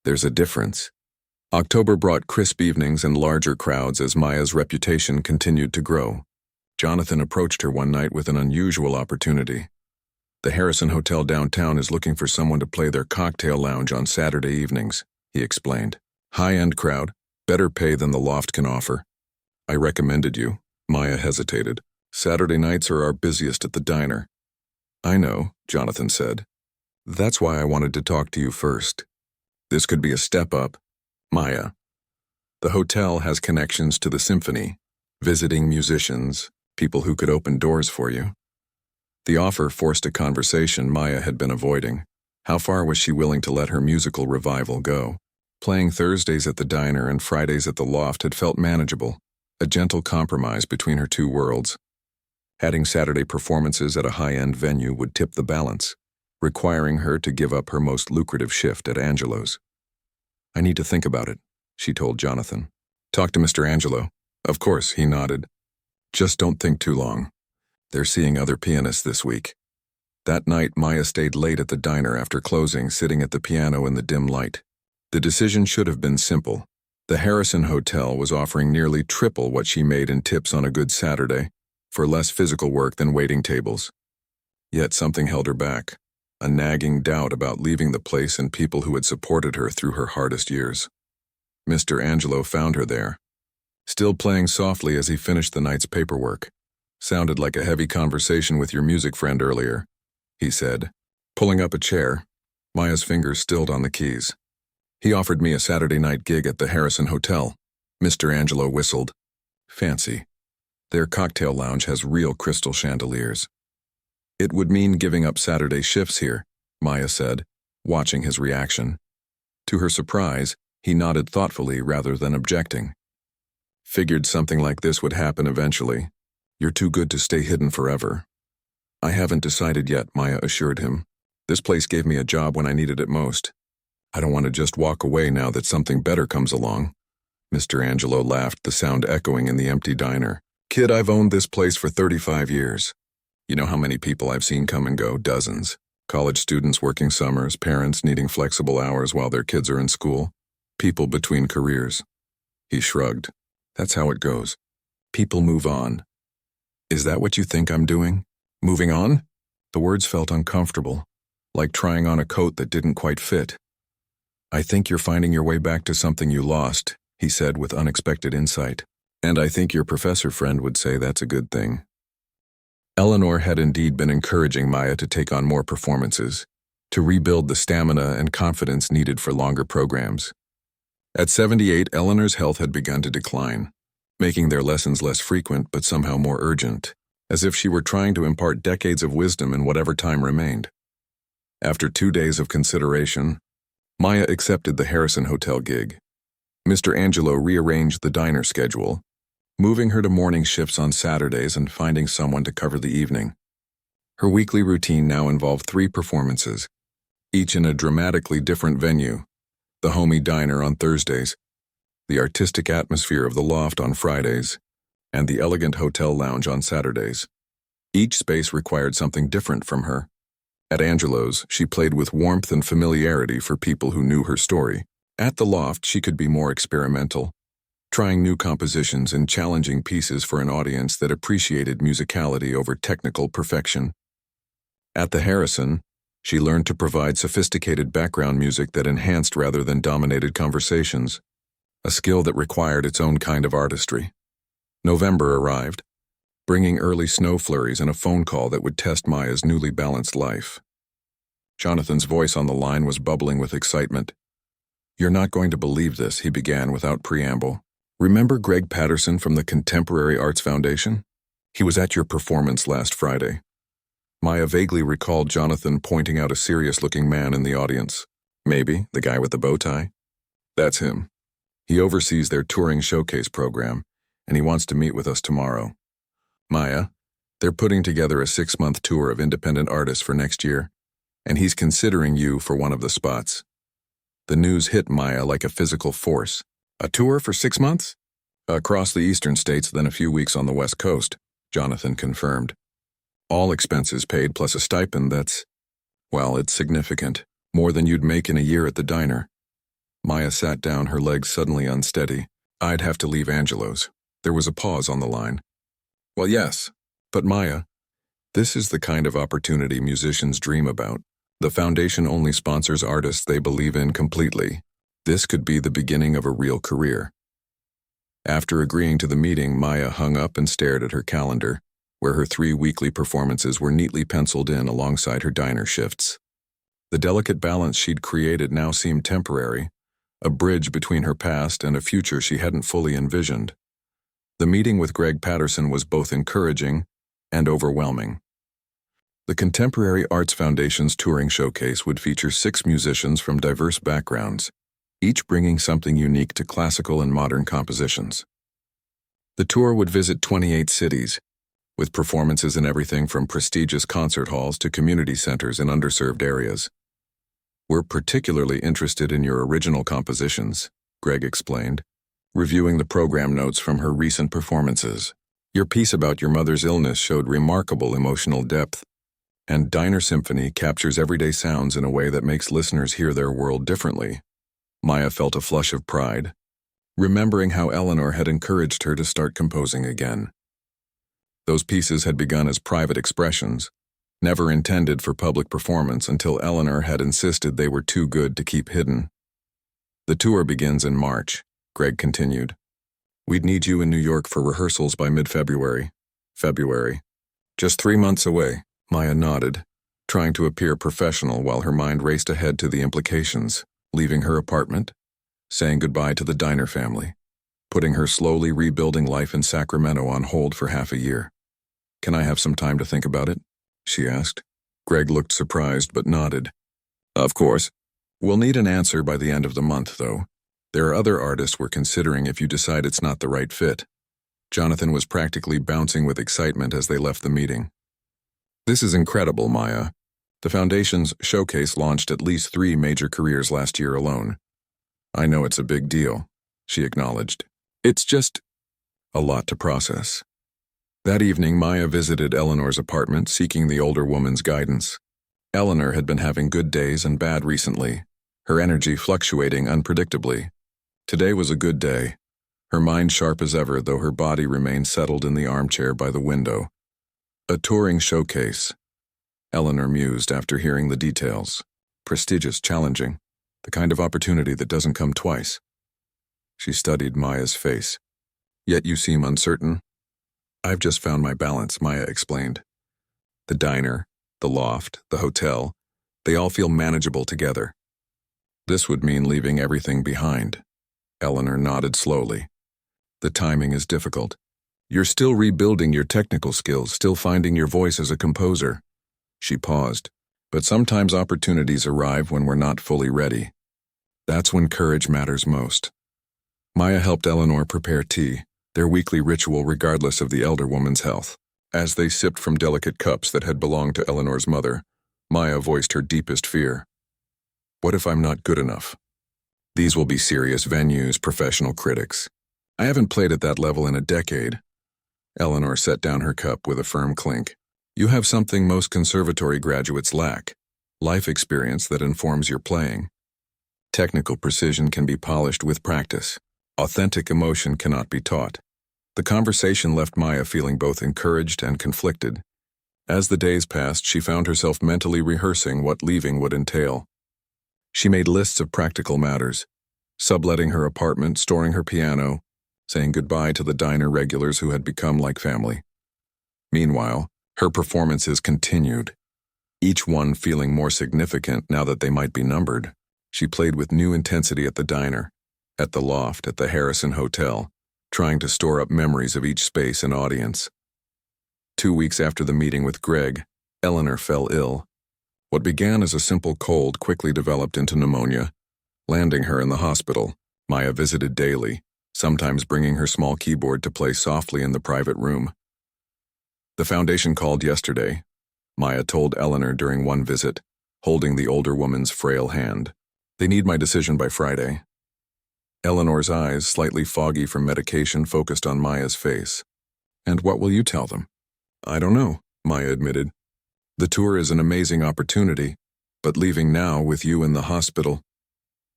There's a difference. October brought crisp evenings and larger crowds as Maya's reputation continued to grow. Jonathan approached her one night with an unusual opportunity. "The Harrison Hotel downtown is looking for someone to play their cocktail lounge on Saturday evenings," he explained. "High-end crowd, better pay than the Loft can offer." "I recommended you." Maya hesitated. "Saturday nights are our busiest at the diner." "I know," Jonathan said. "That's why I wanted to talk to you first. This could be a step up." "Maya, the hotel has connections to the symphony, visiting musicians, people who could open doors for you." The offer forced a conversation Maya had been avoiding. How far was she willing to let her musical revival go? Playing Thursdays at the diner and Fridays at the Loft had felt manageable, a gentle compromise between her two worlds. Adding Saturday performances at a high-end venue would tip the balance, requiring her to give up her most lucrative shift at Angelo's. "I need to think about it," she told Jonathan. "Talk to Mr. Angelo." "Of course," he nodded. "Just don't think too long. They're seeing other pianists this week." That night, Maya stayed late at the diner after closing, sitting at the piano in the dim light. The decision should have been simple. The Harrison Hotel was offering nearly triple what she made in tips on a good Saturday, for less physical work than waiting tables. Yet something held her back, a nagging doubt about leaving the place and people who had supported her through her hardest years. Mr. Angelo found her there, still playing softly as he finished the night's paperwork. "Sounded like a heavy conversation with your music friend earlier," he said, pulling up a chair. Maya's fingers stilled on the keys. "He offered me a Saturday night gig at the Harrison Hotel." Mr. Angelo whistled. "Fancy. Their cocktail lounge has real crystal chandeliers." "It would mean giving up Saturday shifts here," Maya said, watching his reaction. To her surprise, he nodded thoughtfully rather than objecting. "Figured something like this would happen eventually. You're too good to stay hidden forever." "I haven't decided yet," Maya assured him. "This place gave me a job when I needed it most. I don't want to just walk away now that something better comes along." Mr. Angelo laughed, the sound echoing in the empty diner. "Kid, I've owned this place for 35 years. You know how many people I've seen come and go? Dozens. College students working summers, parents needing flexible hours while their kids are in school, people between careers." He shrugged. "That's how it goes. People move on." "Is that what you think I'm doing? Moving on?" The words felt uncomfortable, like trying on a coat that didn't quite fit. "I think you're finding your way back to something you lost," he said with unexpected insight. "And I think your professor friend would say that's a good thing." Eleanor had indeed been encouraging Maya to take on more performances, to rebuild the stamina and confidence needed for longer programs. At 78, Eleanor's health had begun to decline, making their lessons less frequent but somehow more urgent, as if she were trying to impart decades of wisdom in whatever time remained. After 2 days of consideration, Maya accepted the Harrison Hotel gig. Mr. Angelo rearranged the diner schedule, moving her to morning shifts on Saturdays and finding someone to cover the evening. Her weekly routine now involved 3 performances, each in a dramatically different venue: the homey diner on Thursdays, the artistic atmosphere of the loft on Fridays, and the elegant hotel lounge on Saturdays. Each space required something different from her. At Angelo's, she played with warmth and familiarity for people who knew her story. At the loft, she could be more experimental, trying new compositions and challenging pieces for an audience that appreciated musicality over technical perfection. At the Harrison, she learned to provide sophisticated background music that enhanced rather than dominated conversations, a skill that required its own kind of artistry. November arrived, bringing early snow flurries and a phone call that would test Maya's newly balanced life. Jonathan's voice on the line was bubbling with excitement. "You're not going to believe this," he began without preamble. "Remember Greg Patterson from the Contemporary Arts Foundation? He was at your performance last Friday." Maya vaguely recalled Jonathan pointing out a serious-looking man in the audience. "Maybe, the guy with the bow tie?" "That's him. He oversees their touring showcase program, and he wants to meet with us tomorrow." "Maya, they're putting together a 6-month tour of independent artists for next year, and he's considering you for one of the spots." The news hit Maya like a physical force. "A tour for 6 months?" "Across the eastern states, then a few weeks on the west coast," Jonathan confirmed. "All expenses paid plus a stipend that's, well, it's significant. More than you'd make in a year at the diner." Maya sat down, her legs suddenly unsteady. "I'd have to leave Angelo's." There was a pause on the line. "Well, yes, but Maya, this is the kind of opportunity musicians dream about. The foundation only sponsors artists they believe in completely. This could be the beginning of a real career." After agreeing to the meeting, Maya hung up and stared at her calendar, where her 3 weekly performances were neatly penciled in alongside her diner shifts. The delicate balance she'd created now seemed temporary, a bridge between her past and a future she hadn't fully envisioned. The meeting with Greg Patterson was both encouraging and overwhelming. The Contemporary Arts Foundation's touring showcase would feature 6 musicians from diverse backgrounds, each bringing something unique to classical and modern compositions. The tour would visit 28 cities, with performances in everything from prestigious concert halls to community centers in underserved areas. "We're particularly interested in your original compositions," Greg explained, reviewing the program notes from her recent performances. "Your piece about your mother's illness showed remarkable emotional depth, and Diner Symphony captures everyday sounds in a way that makes listeners hear their world differently." Maya felt a flush of pride, remembering how Eleanor had encouraged her to start composing again. Those pieces had begun as private expressions, never intended for public performance until Eleanor had insisted they were too good to keep hidden. "The tour begins in March," Greg continued. "We'd need you in New York for rehearsals by mid-February." "February. Just 3 months away," Maya nodded, trying to appear professional while her mind raced ahead to the implications: leaving her apartment, saying goodbye to the Diner family, putting her slowly rebuilding life in Sacramento on hold for half a year. "Can I have some time to think about it?" she asked. Greg looked surprised but nodded. "Of course. We'll need an answer by the end of the month, though. There are other artists we're considering if you decide it's not the right fit." Jonathan was practically bouncing with excitement as they left the meeting. "This is incredible, Maya. The Foundation's showcase launched at least 3 major careers last year alone." "I know it's a big deal," she acknowledged. "It's just a lot to process." That evening, Maya visited Eleanor's apartment, seeking the older woman's guidance. Eleanor had been having good days and bad recently, her energy fluctuating unpredictably. Today was a good day, her mind sharp as ever, though her body remained settled in the armchair by the window. "A touring showcase," Eleanor mused after hearing the details. "Prestigious, challenging, the kind of opportunity that doesn't come twice." She studied Maya's face. "Yet you seem uncertain." "I've just found my balance," Maya explained. "The diner, the loft, the hotel, they all feel manageable together." "This would mean leaving everything behind." Eleanor nodded slowly. "The timing is difficult. You're still rebuilding your technical skills, still finding your voice as a composer." She paused. But sometimes opportunities arrive when we're not fully ready. That's when courage matters most. Maya helped Eleanor prepare tea, their weekly ritual regardless of the elder woman's health. As they sipped from delicate cups that had belonged to Eleanor's mother, Maya voiced her deepest fear. What if I'm not good enough? These will be serious venues, professional critics. I haven't played at that level in a decade. Eleanor set down her cup with a firm clink. You have something most conservatory graduates lack: life experience that informs your playing. Technical precision can be polished with practice. Authentic emotion cannot be taught. The conversation left Maya feeling both encouraged and conflicted. As the days passed, she found herself mentally rehearsing what leaving would entail. She made lists of practical matters: subletting her apartment, storing her piano, saying goodbye to the diner regulars who had become like family. Meanwhile, her performances continued, each one feeling more significant now that they might be numbered. She played with new intensity at the diner, at the loft, at the Harrison Hotel, trying to store up memories of each space and audience. 2 weeks after the meeting with Greg, Eleanor fell ill. What began as a simple cold quickly developed into pneumonia, landing her in the hospital. Maya visited daily, sometimes bringing her small keyboard to play softly in the private room. The foundation called yesterday, Maya told Eleanor during one visit, holding the older woman's frail hand. They need my decision by Friday. Eleanor's eyes, slightly foggy from medication, focused on Maya's face. And what will you tell them? I don't know, Maya admitted. The tour is an amazing opportunity, but leaving now with you in the hospital.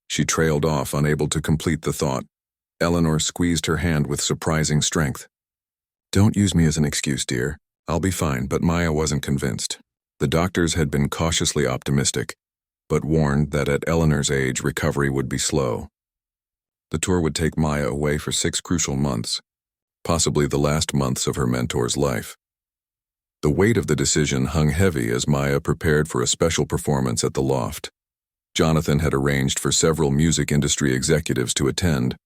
She trailed off, unable to complete the thought. Eleanor squeezed her hand with surprising strength. Don't use me as an excuse, dear. I'll be fine, but Maya wasn't convinced. The doctors had been cautiously optimistic, but warned that at Eleanor's age, recovery would be slow. The tour would take Maya away for 6 crucial months, possibly the last months of her mentor's life. The weight of the decision hung heavy as Maya prepared for a special performance at the loft. Jonathan had arranged for several music industry executives to attend,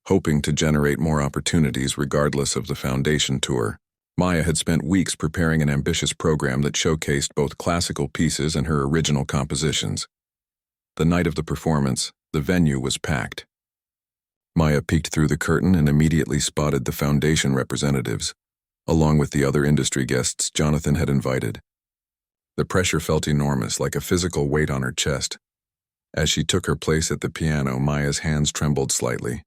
hoping to generate more opportunities regardless of the foundation tour. Maya had spent weeks preparing an ambitious program that showcased both classical pieces and her original compositions. The night of the performance, the venue was packed. Maya peeked through the curtain and immediately spotted the foundation representatives, along with the other industry guests Jonathan had invited. The pressure felt enormous, like a physical weight on her chest. As she took her place at the piano, Maya's hands trembled slightly.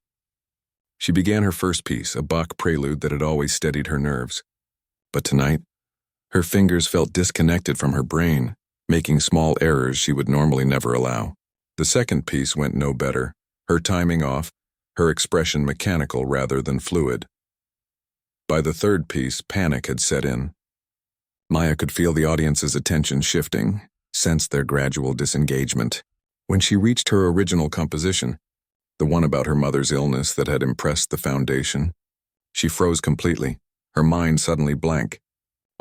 She began her first piece, a Bach prelude that had always steadied her nerves. But tonight, her fingers felt disconnected from her brain, making small errors she would normally never allow. The second piece went no better, her timing off, her expression mechanical rather than fluid. By the third piece, panic had set in. Maya could feel the audience's attention shifting, sensed their gradual disengagement. When she reached her original composition, the one about her mother's illness that had impressed the foundation, she froze completely, her mind suddenly blank,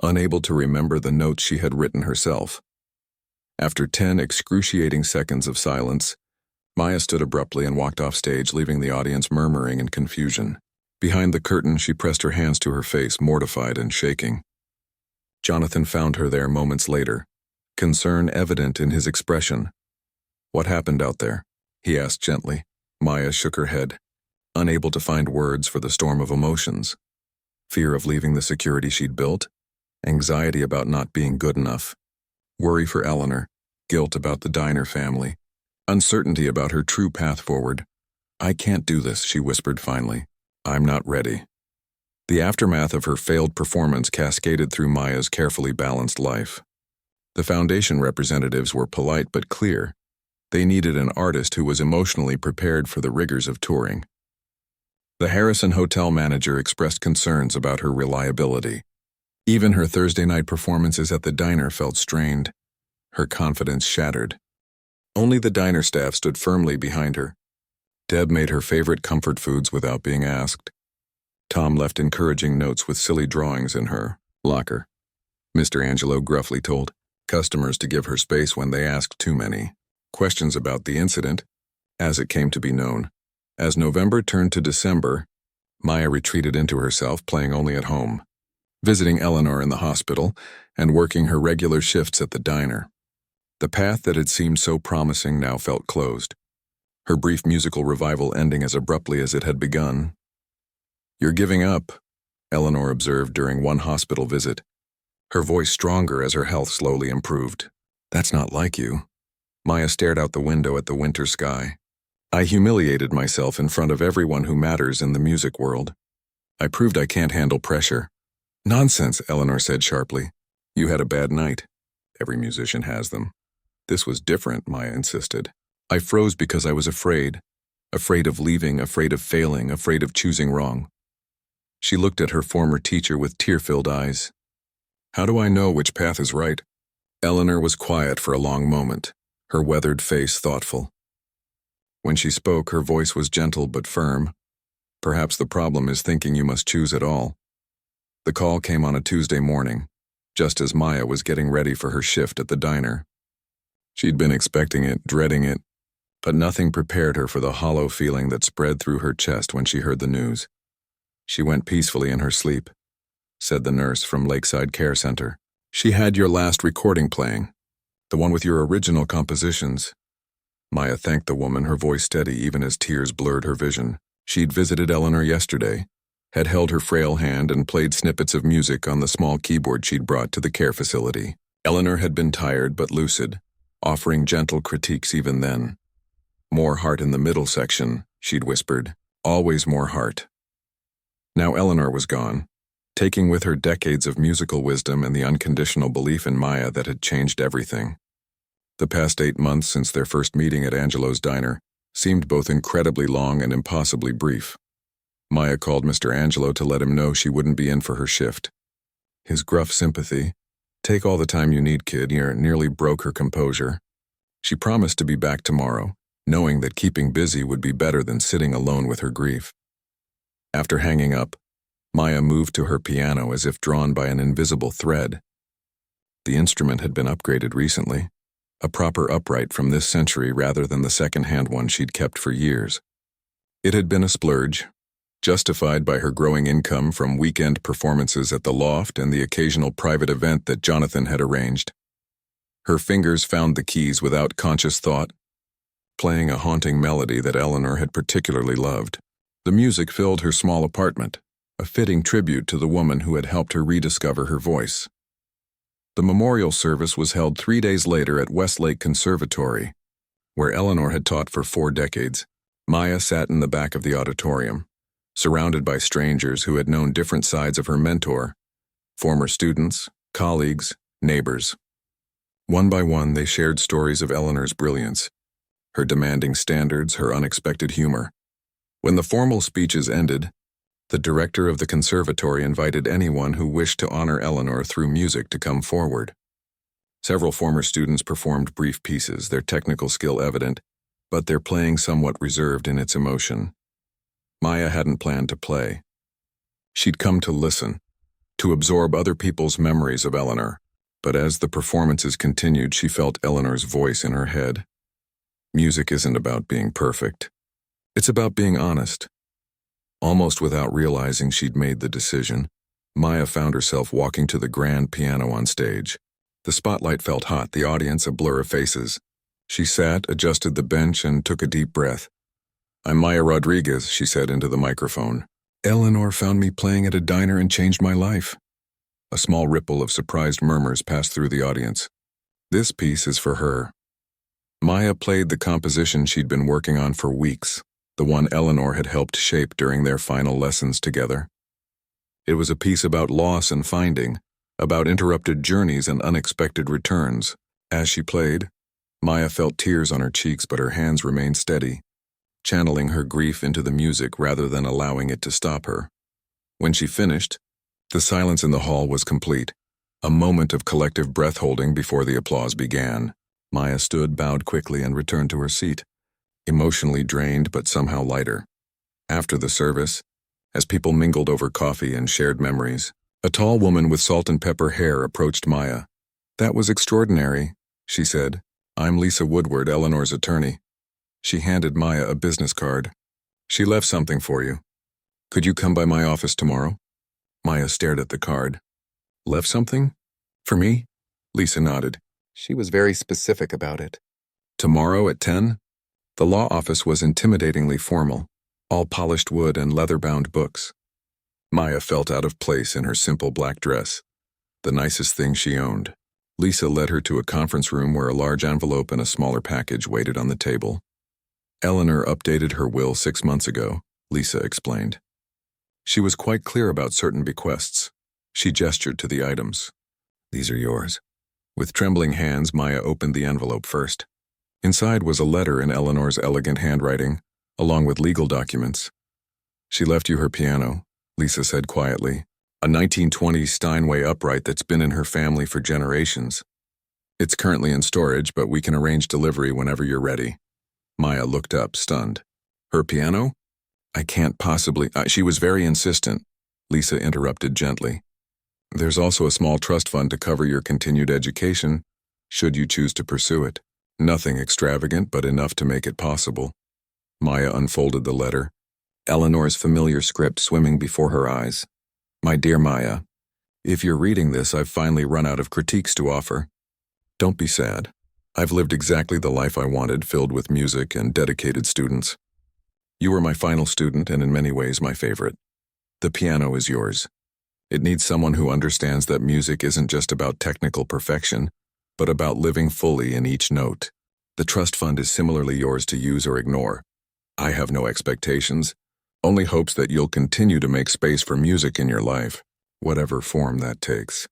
unable to remember the notes she had written herself. After 10 excruciating seconds of silence, Maya stood abruptly and walked off stage, leaving the audience murmuring in confusion. Behind the curtain, she pressed her hands to her face, mortified and shaking. Jonathan found her there moments later, concern evident in his expression. What happened out there? He asked gently. Maya shook her head, unable to find words for the storm of emotions. Fear of leaving the security she'd built, anxiety about not being good enough, worry for Eleanor, guilt about the Diner family, uncertainty about her true path forward. I can't do this, she whispered finally. I'm not ready. The aftermath of her failed performance cascaded through Maya's carefully balanced life. The foundation representatives were polite but clear. They needed an artist who was emotionally prepared for the rigors of touring. The Harrison Hotel manager expressed concerns about her reliability. Even her Thursday night performances at the diner felt strained, her confidence shattered. Only the diner staff stood firmly behind her. Deb made her favorite comfort foods without being asked. Tom left encouraging notes with silly drawings in her locker. Mr. Angelo gruffly told customers to give her space when they asked too many questions about the incident, as it came to be known. As November turned to December, Maya retreated into herself, playing only at home, visiting Eleanor in the hospital, and working her regular shifts at the diner. The path that had seemed so promising now felt closed, her brief musical revival ending as abruptly as it had begun. "You're giving up," Eleanor observed during one hospital visit, her voice stronger as her health slowly improved. "That's not like you." Maya stared out the window at the winter sky. "I humiliated myself in front of everyone who matters in the music world. I proved I can't handle pressure." "Nonsense," Eleanor said sharply. "You had a bad night. Every musician has them." "This was different," Maya insisted. "I froze because I was afraid. Afraid of leaving, afraid of failing, afraid of choosing wrong." She looked at her former teacher with tear-filled eyes. "How do I know which path is right?" Eleanor was quiet for a long moment, her weathered face thoughtful. When she spoke, her voice was gentle but firm. "Perhaps the problem is thinking you must choose at all." The call came on a Tuesday morning, just as Maya was getting ready for her shift at the diner. She'd been expecting it, dreading it, but nothing prepared her for the hollow feeling that spread through her chest when she heard the news. "She went peacefully in her sleep," said the nurse from Lakeside Care Center. "She had your last recording playing, the one with your original compositions." Maya thanked the woman, her voice steady even as tears blurred her vision. She'd visited Eleanor yesterday, had held her frail hand and played snippets of music on the small keyboard she'd brought to the care facility. Eleanor had been tired but lucid, offering gentle critiques even then. "More heart in the middle section," she'd whispered. "Always more heart." Now Eleanor was gone, taking with her decades of musical wisdom and the unconditional belief in Maya that had changed everything. The past 8 months since their first meeting at Angelo's diner seemed both incredibly long and impossibly brief. Maya called Mr. Angelo to let him know she wouldn't be in for her shift. His gruff sympathy, "Take all the time you need, kid," nearly broke her composure. She promised to be back tomorrow, knowing that keeping busy would be better than sitting alone with her grief. After hanging up, Maya moved to her piano as if drawn by an invisible thread. The instrument had been upgraded recently, a proper upright from this century rather than the second-hand one she'd kept for years. It had been a splurge, justified by her growing income from weekend performances at the loft and the occasional private event that Jonathan had arranged. Her fingers found the keys without conscious thought, playing a haunting melody that Eleanor had particularly loved. The music filled her small apartment, a fitting tribute to the woman who had helped her rediscover her voice. The memorial service was held 3 days later at Westlake Conservatory, where Eleanor had taught for 4 decades. Maya sat in the back of the auditorium, surrounded by strangers who had known different sides of her mentor, former students, colleagues, neighbors. One by one, they shared stories of Eleanor's brilliance, her demanding standards, her unexpected humor. When the formal speeches ended, the director of the conservatory invited anyone who wished to honor Eleanor through music to come forward. Several former students performed brief pieces, their technical skill evident, but their playing somewhat reserved in its emotion. Maya hadn't planned to play. She'd come to listen, to absorb other people's memories of Eleanor, but as the performances continued, she felt Eleanor's voice in her head. Music isn't about being perfect. It's about being honest. Almost without realizing she'd made the decision, Maya found herself walking to the grand piano on stage. The spotlight felt hot, the audience a blur of faces. She sat, adjusted the bench, and took a deep breath. "I'm Maya Rodriguez," she said into the microphone. "Eleanor found me playing at a diner and changed my life." A small ripple of surprised murmurs passed through the audience. This piece is for her. Maya played the composition she'd been working on for weeks, the one Eleanor had helped shape during their final lessons together. It was a piece about loss and finding, about interrupted journeys and unexpected returns. As she played, Maya felt tears on her cheeks, but her hands remained steady, channeling her grief into the music rather than allowing it to stop her. When she finished, the silence in the hall was complete, a moment of collective breath-holding before the applause began. Maya stood, bowed quickly, and returned to her seat, emotionally drained but somehow lighter. After the service, as people mingled over coffee and shared memories, a tall woman with salt and pepper hair approached Maya. "That was extraordinary," she said. "I'm Lisa Woodward, Eleanor's attorney." She handed Maya a business card. "She left something for you. Could you come by my office tomorrow?" Maya stared at the card. "Left something? For me?" Lisa nodded. She was very specific about it. Tomorrow at 10? The law office was intimidatingly formal, all polished wood and leather-bound books. Maya felt out of place in her simple black dress, the nicest thing she owned. Lisa led her to a conference room where a large envelope and a smaller package waited on the table. Eleanor updated her will 6 months ago, Lisa explained. She was quite clear about certain bequests. She gestured to the items. These are yours. With trembling hands, Maya opened the envelope first. Inside was a letter in Eleanor's elegant handwriting, along with legal documents. She left you her piano, Lisa said quietly, a 1920s Steinway upright that's been in her family for generations. It's currently in storage, but we can arrange delivery whenever you're ready. Maya looked up, stunned. Her piano? I can't possibly— She was very insistent, Lisa interrupted gently. There's also a small trust fund to cover your continued education, should you choose to pursue it. Nothing extravagant, but enough to make it possible. Maya unfolded the letter, Eleanor's familiar script swimming before her eyes. My dear Maya, if you're reading this, I've finally run out of critiques to offer. Don't be sad. I've lived exactly the life I wanted, filled with music and dedicated students. You were my final student and in many ways my favorite. The piano is yours. It needs someone who understands that music isn't just about technical perfection, but about living fully in each note. The trust fund is similarly yours to use or ignore. I have no expectations, only hopes that you'll continue to make space for music in your life, whatever form that takes.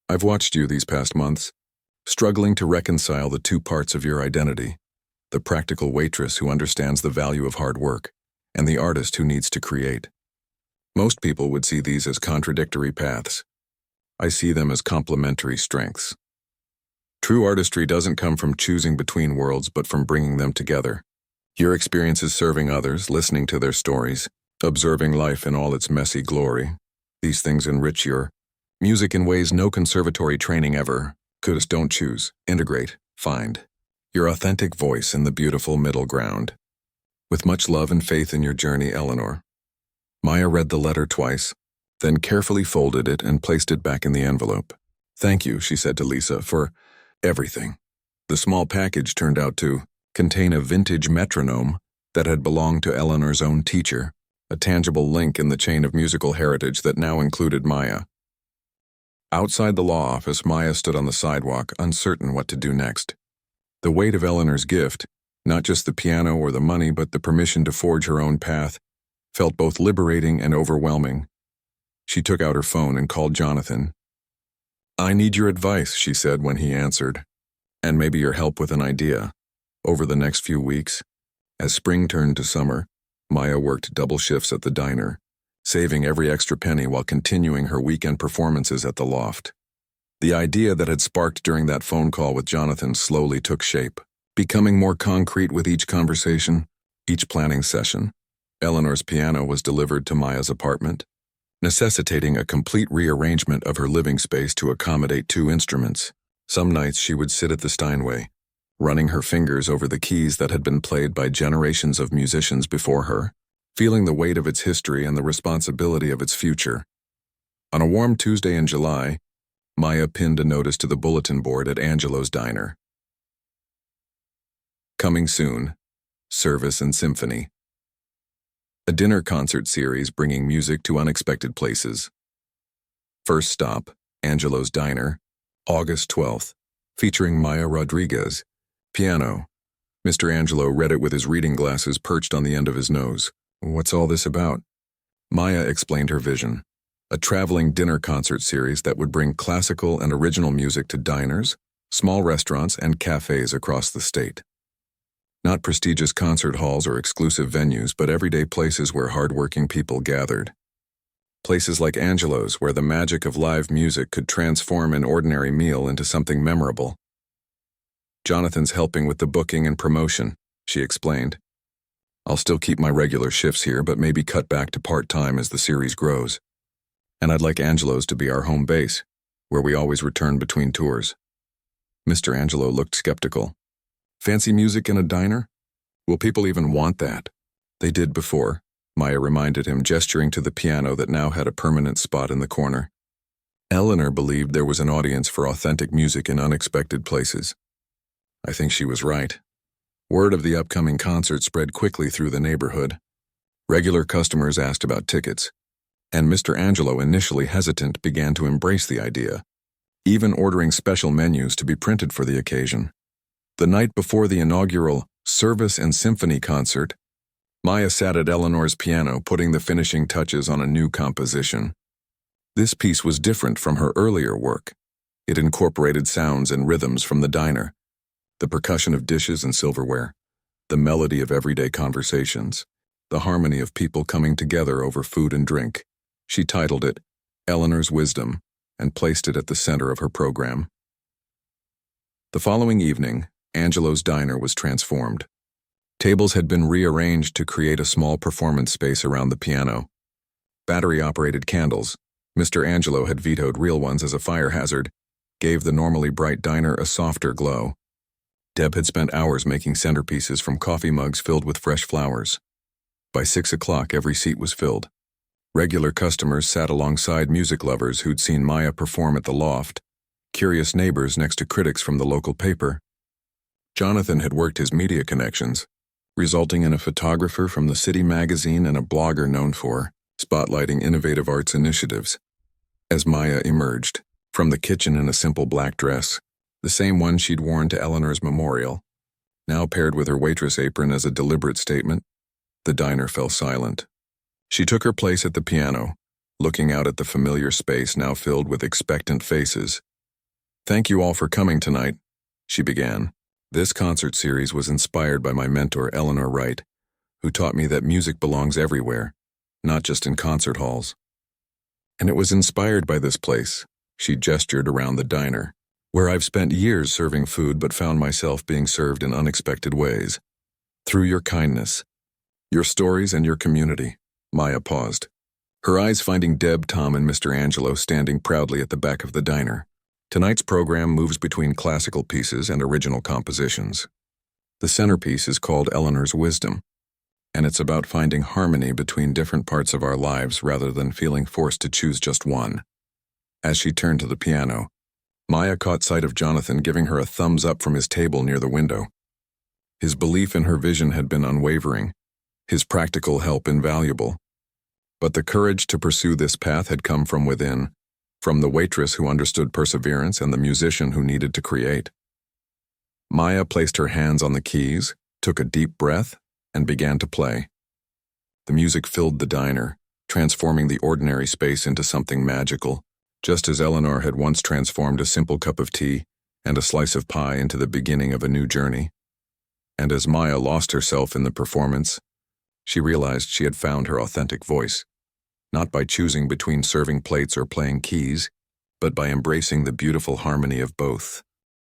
I've watched you these past months, struggling to reconcile the two parts of your identity, the practical waitress who understands the value of hard work, and the artist who needs to create. Most people would see these as contradictory paths. I see them as complementary strengths. True artistry doesn't come from choosing between worlds, but from bringing them together. Your experiences serving others, listening to their stories, observing life in all its messy glory. These things enrich your music in ways no conservatory training ever could. Just don't choose, integrate, find your authentic voice in the beautiful middle ground. With much love and faith in your journey, Eleanor. Maya read the letter twice, then carefully folded it and placed it back in the envelope. Thank you, she said to Lisa, for everything. The small package turned out to contain a vintage metronome that had belonged to Eleanor's own teacher, a tangible link in the chain of musical heritage that now included Maya. Outside the law office, Maya stood on the sidewalk, uncertain what to do next. The weight of Eleanor's gift, not just the piano or the money, but the permission to forge her own path, felt both liberating and overwhelming. She took out her phone and called Jonathan. I need your advice, she said when he answered, and maybe your help with an idea. Over the next few weeks, as spring turned to summer, Maya worked double shifts at the diner, saving every extra penny while continuing her weekend performances at the loft. The idea that had sparked during that phone call with Jonathan slowly took shape, becoming more concrete with each conversation, each planning session. Eleanor's piano was delivered to Maya's apartment, necessitating a complete rearrangement of her living space to accommodate 2 instruments. Some nights she would sit at the Steinway, running her fingers over the keys that had been played by generations of musicians before her, feeling the weight of its history and the responsibility of its future. On a warm Tuesday in July, Maya pinned a notice to the bulletin board at Angelo's diner. Coming soon, Service and Symphony. A dinner concert series bringing music to unexpected places. First stop, Angelo's Diner, August 12th, featuring Maya Rodriguez, piano. Mr. Angelo read it with his reading glasses perched on the end of his nose. What's all this about? Maya explained her vision. A traveling dinner concert series that would bring classical and original music to diners, small restaurants, and cafes across the state. Not prestigious concert halls or exclusive venues, but everyday places where hardworking people gathered. Places like Angelo's, where the magic of live music could transform an ordinary meal into something memorable. Jonathan's helping with the booking and promotion, she explained. I'll still keep my regular shifts here, but maybe cut back to part-time as the series grows. And I'd like Angelo's to be our home base, where we always return between tours. Mr. Angelo looked skeptical. Fancy music in a diner? Will people even want that? They did before, Maya reminded him, gesturing to the piano that now had a permanent spot in the corner. Eleanor believed there was an audience for authentic music in unexpected places. I think she was right. Word of the upcoming concert spread quickly through the neighborhood. Regular customers asked about tickets, and Mr. Angelo, initially hesitant, began to embrace the idea, even ordering special menus to be printed for the occasion. The night before the inaugural Service and Symphony concert, Maya sat at Eleanor's piano putting the finishing touches on a new composition. This piece was different from her earlier work. It incorporated sounds and rhythms from the diner, the percussion of dishes and silverware, the melody of everyday conversations, the harmony of people coming together over food and drink. She titled it Eleanor's Wisdom and placed it at the center of her program. The following evening, Angelo's diner was transformed. Tables had been rearranged to create a small performance space around the piano. Battery-operated candles, Mr. Angelo had vetoed real ones as a fire hazard, gave the normally bright diner a softer glow. Deb had spent hours making centerpieces from coffee mugs filled with fresh flowers. By 6 o'clock, every seat was filled. Regular customers sat alongside music lovers who'd seen Maya perform at the Loft, curious neighbors next to critics from the local paper. Jonathan had worked his media connections, resulting in a photographer from the city magazine and a blogger known for spotlighting innovative arts initiatives. As Maya emerged from the kitchen in a simple black dress, the same one she'd worn to Eleanor's memorial, now paired with her waitress apron as a deliberate statement, the diner fell silent. She took her place at the piano, looking out at the familiar space now filled with expectant faces. "Thank you all for coming tonight," she began. "This concert series was inspired by my mentor Eleanor Wright, who taught me that music belongs everywhere, not just in concert halls. And it was inspired by this place," she gestured around the diner, "where I've spent years serving food but found myself being served in unexpected ways. Through your kindness, your stories, and your community." Maya paused, her eyes finding Deb, Tom, and Mr. Angelo standing proudly at the back of the diner. Tonight's program moves between classical pieces and original compositions. The centerpiece is called Eleanor's Wisdom, and it's about finding harmony between different parts of our lives rather than feeling forced to choose just one. As she turned to the piano, Maya caught sight of Jonathan giving her a thumbs up from his table near the window. His belief in her vision had been unwavering, his practical help invaluable. But the courage to pursue this path had come from within, from the waitress who understood perseverance and the musician who needed to create. Maya placed her hands on the keys, took a deep breath, and began to play. The music filled the diner, transforming the ordinary space into something magical, just as Eleanor had once transformed a simple cup of tea and a slice of pie into the beginning of a new journey. And as Maya lost herself in the performance, she realized she had found her authentic voice, not by choosing between serving plates or playing keys, but by embracing the beautiful harmony of both.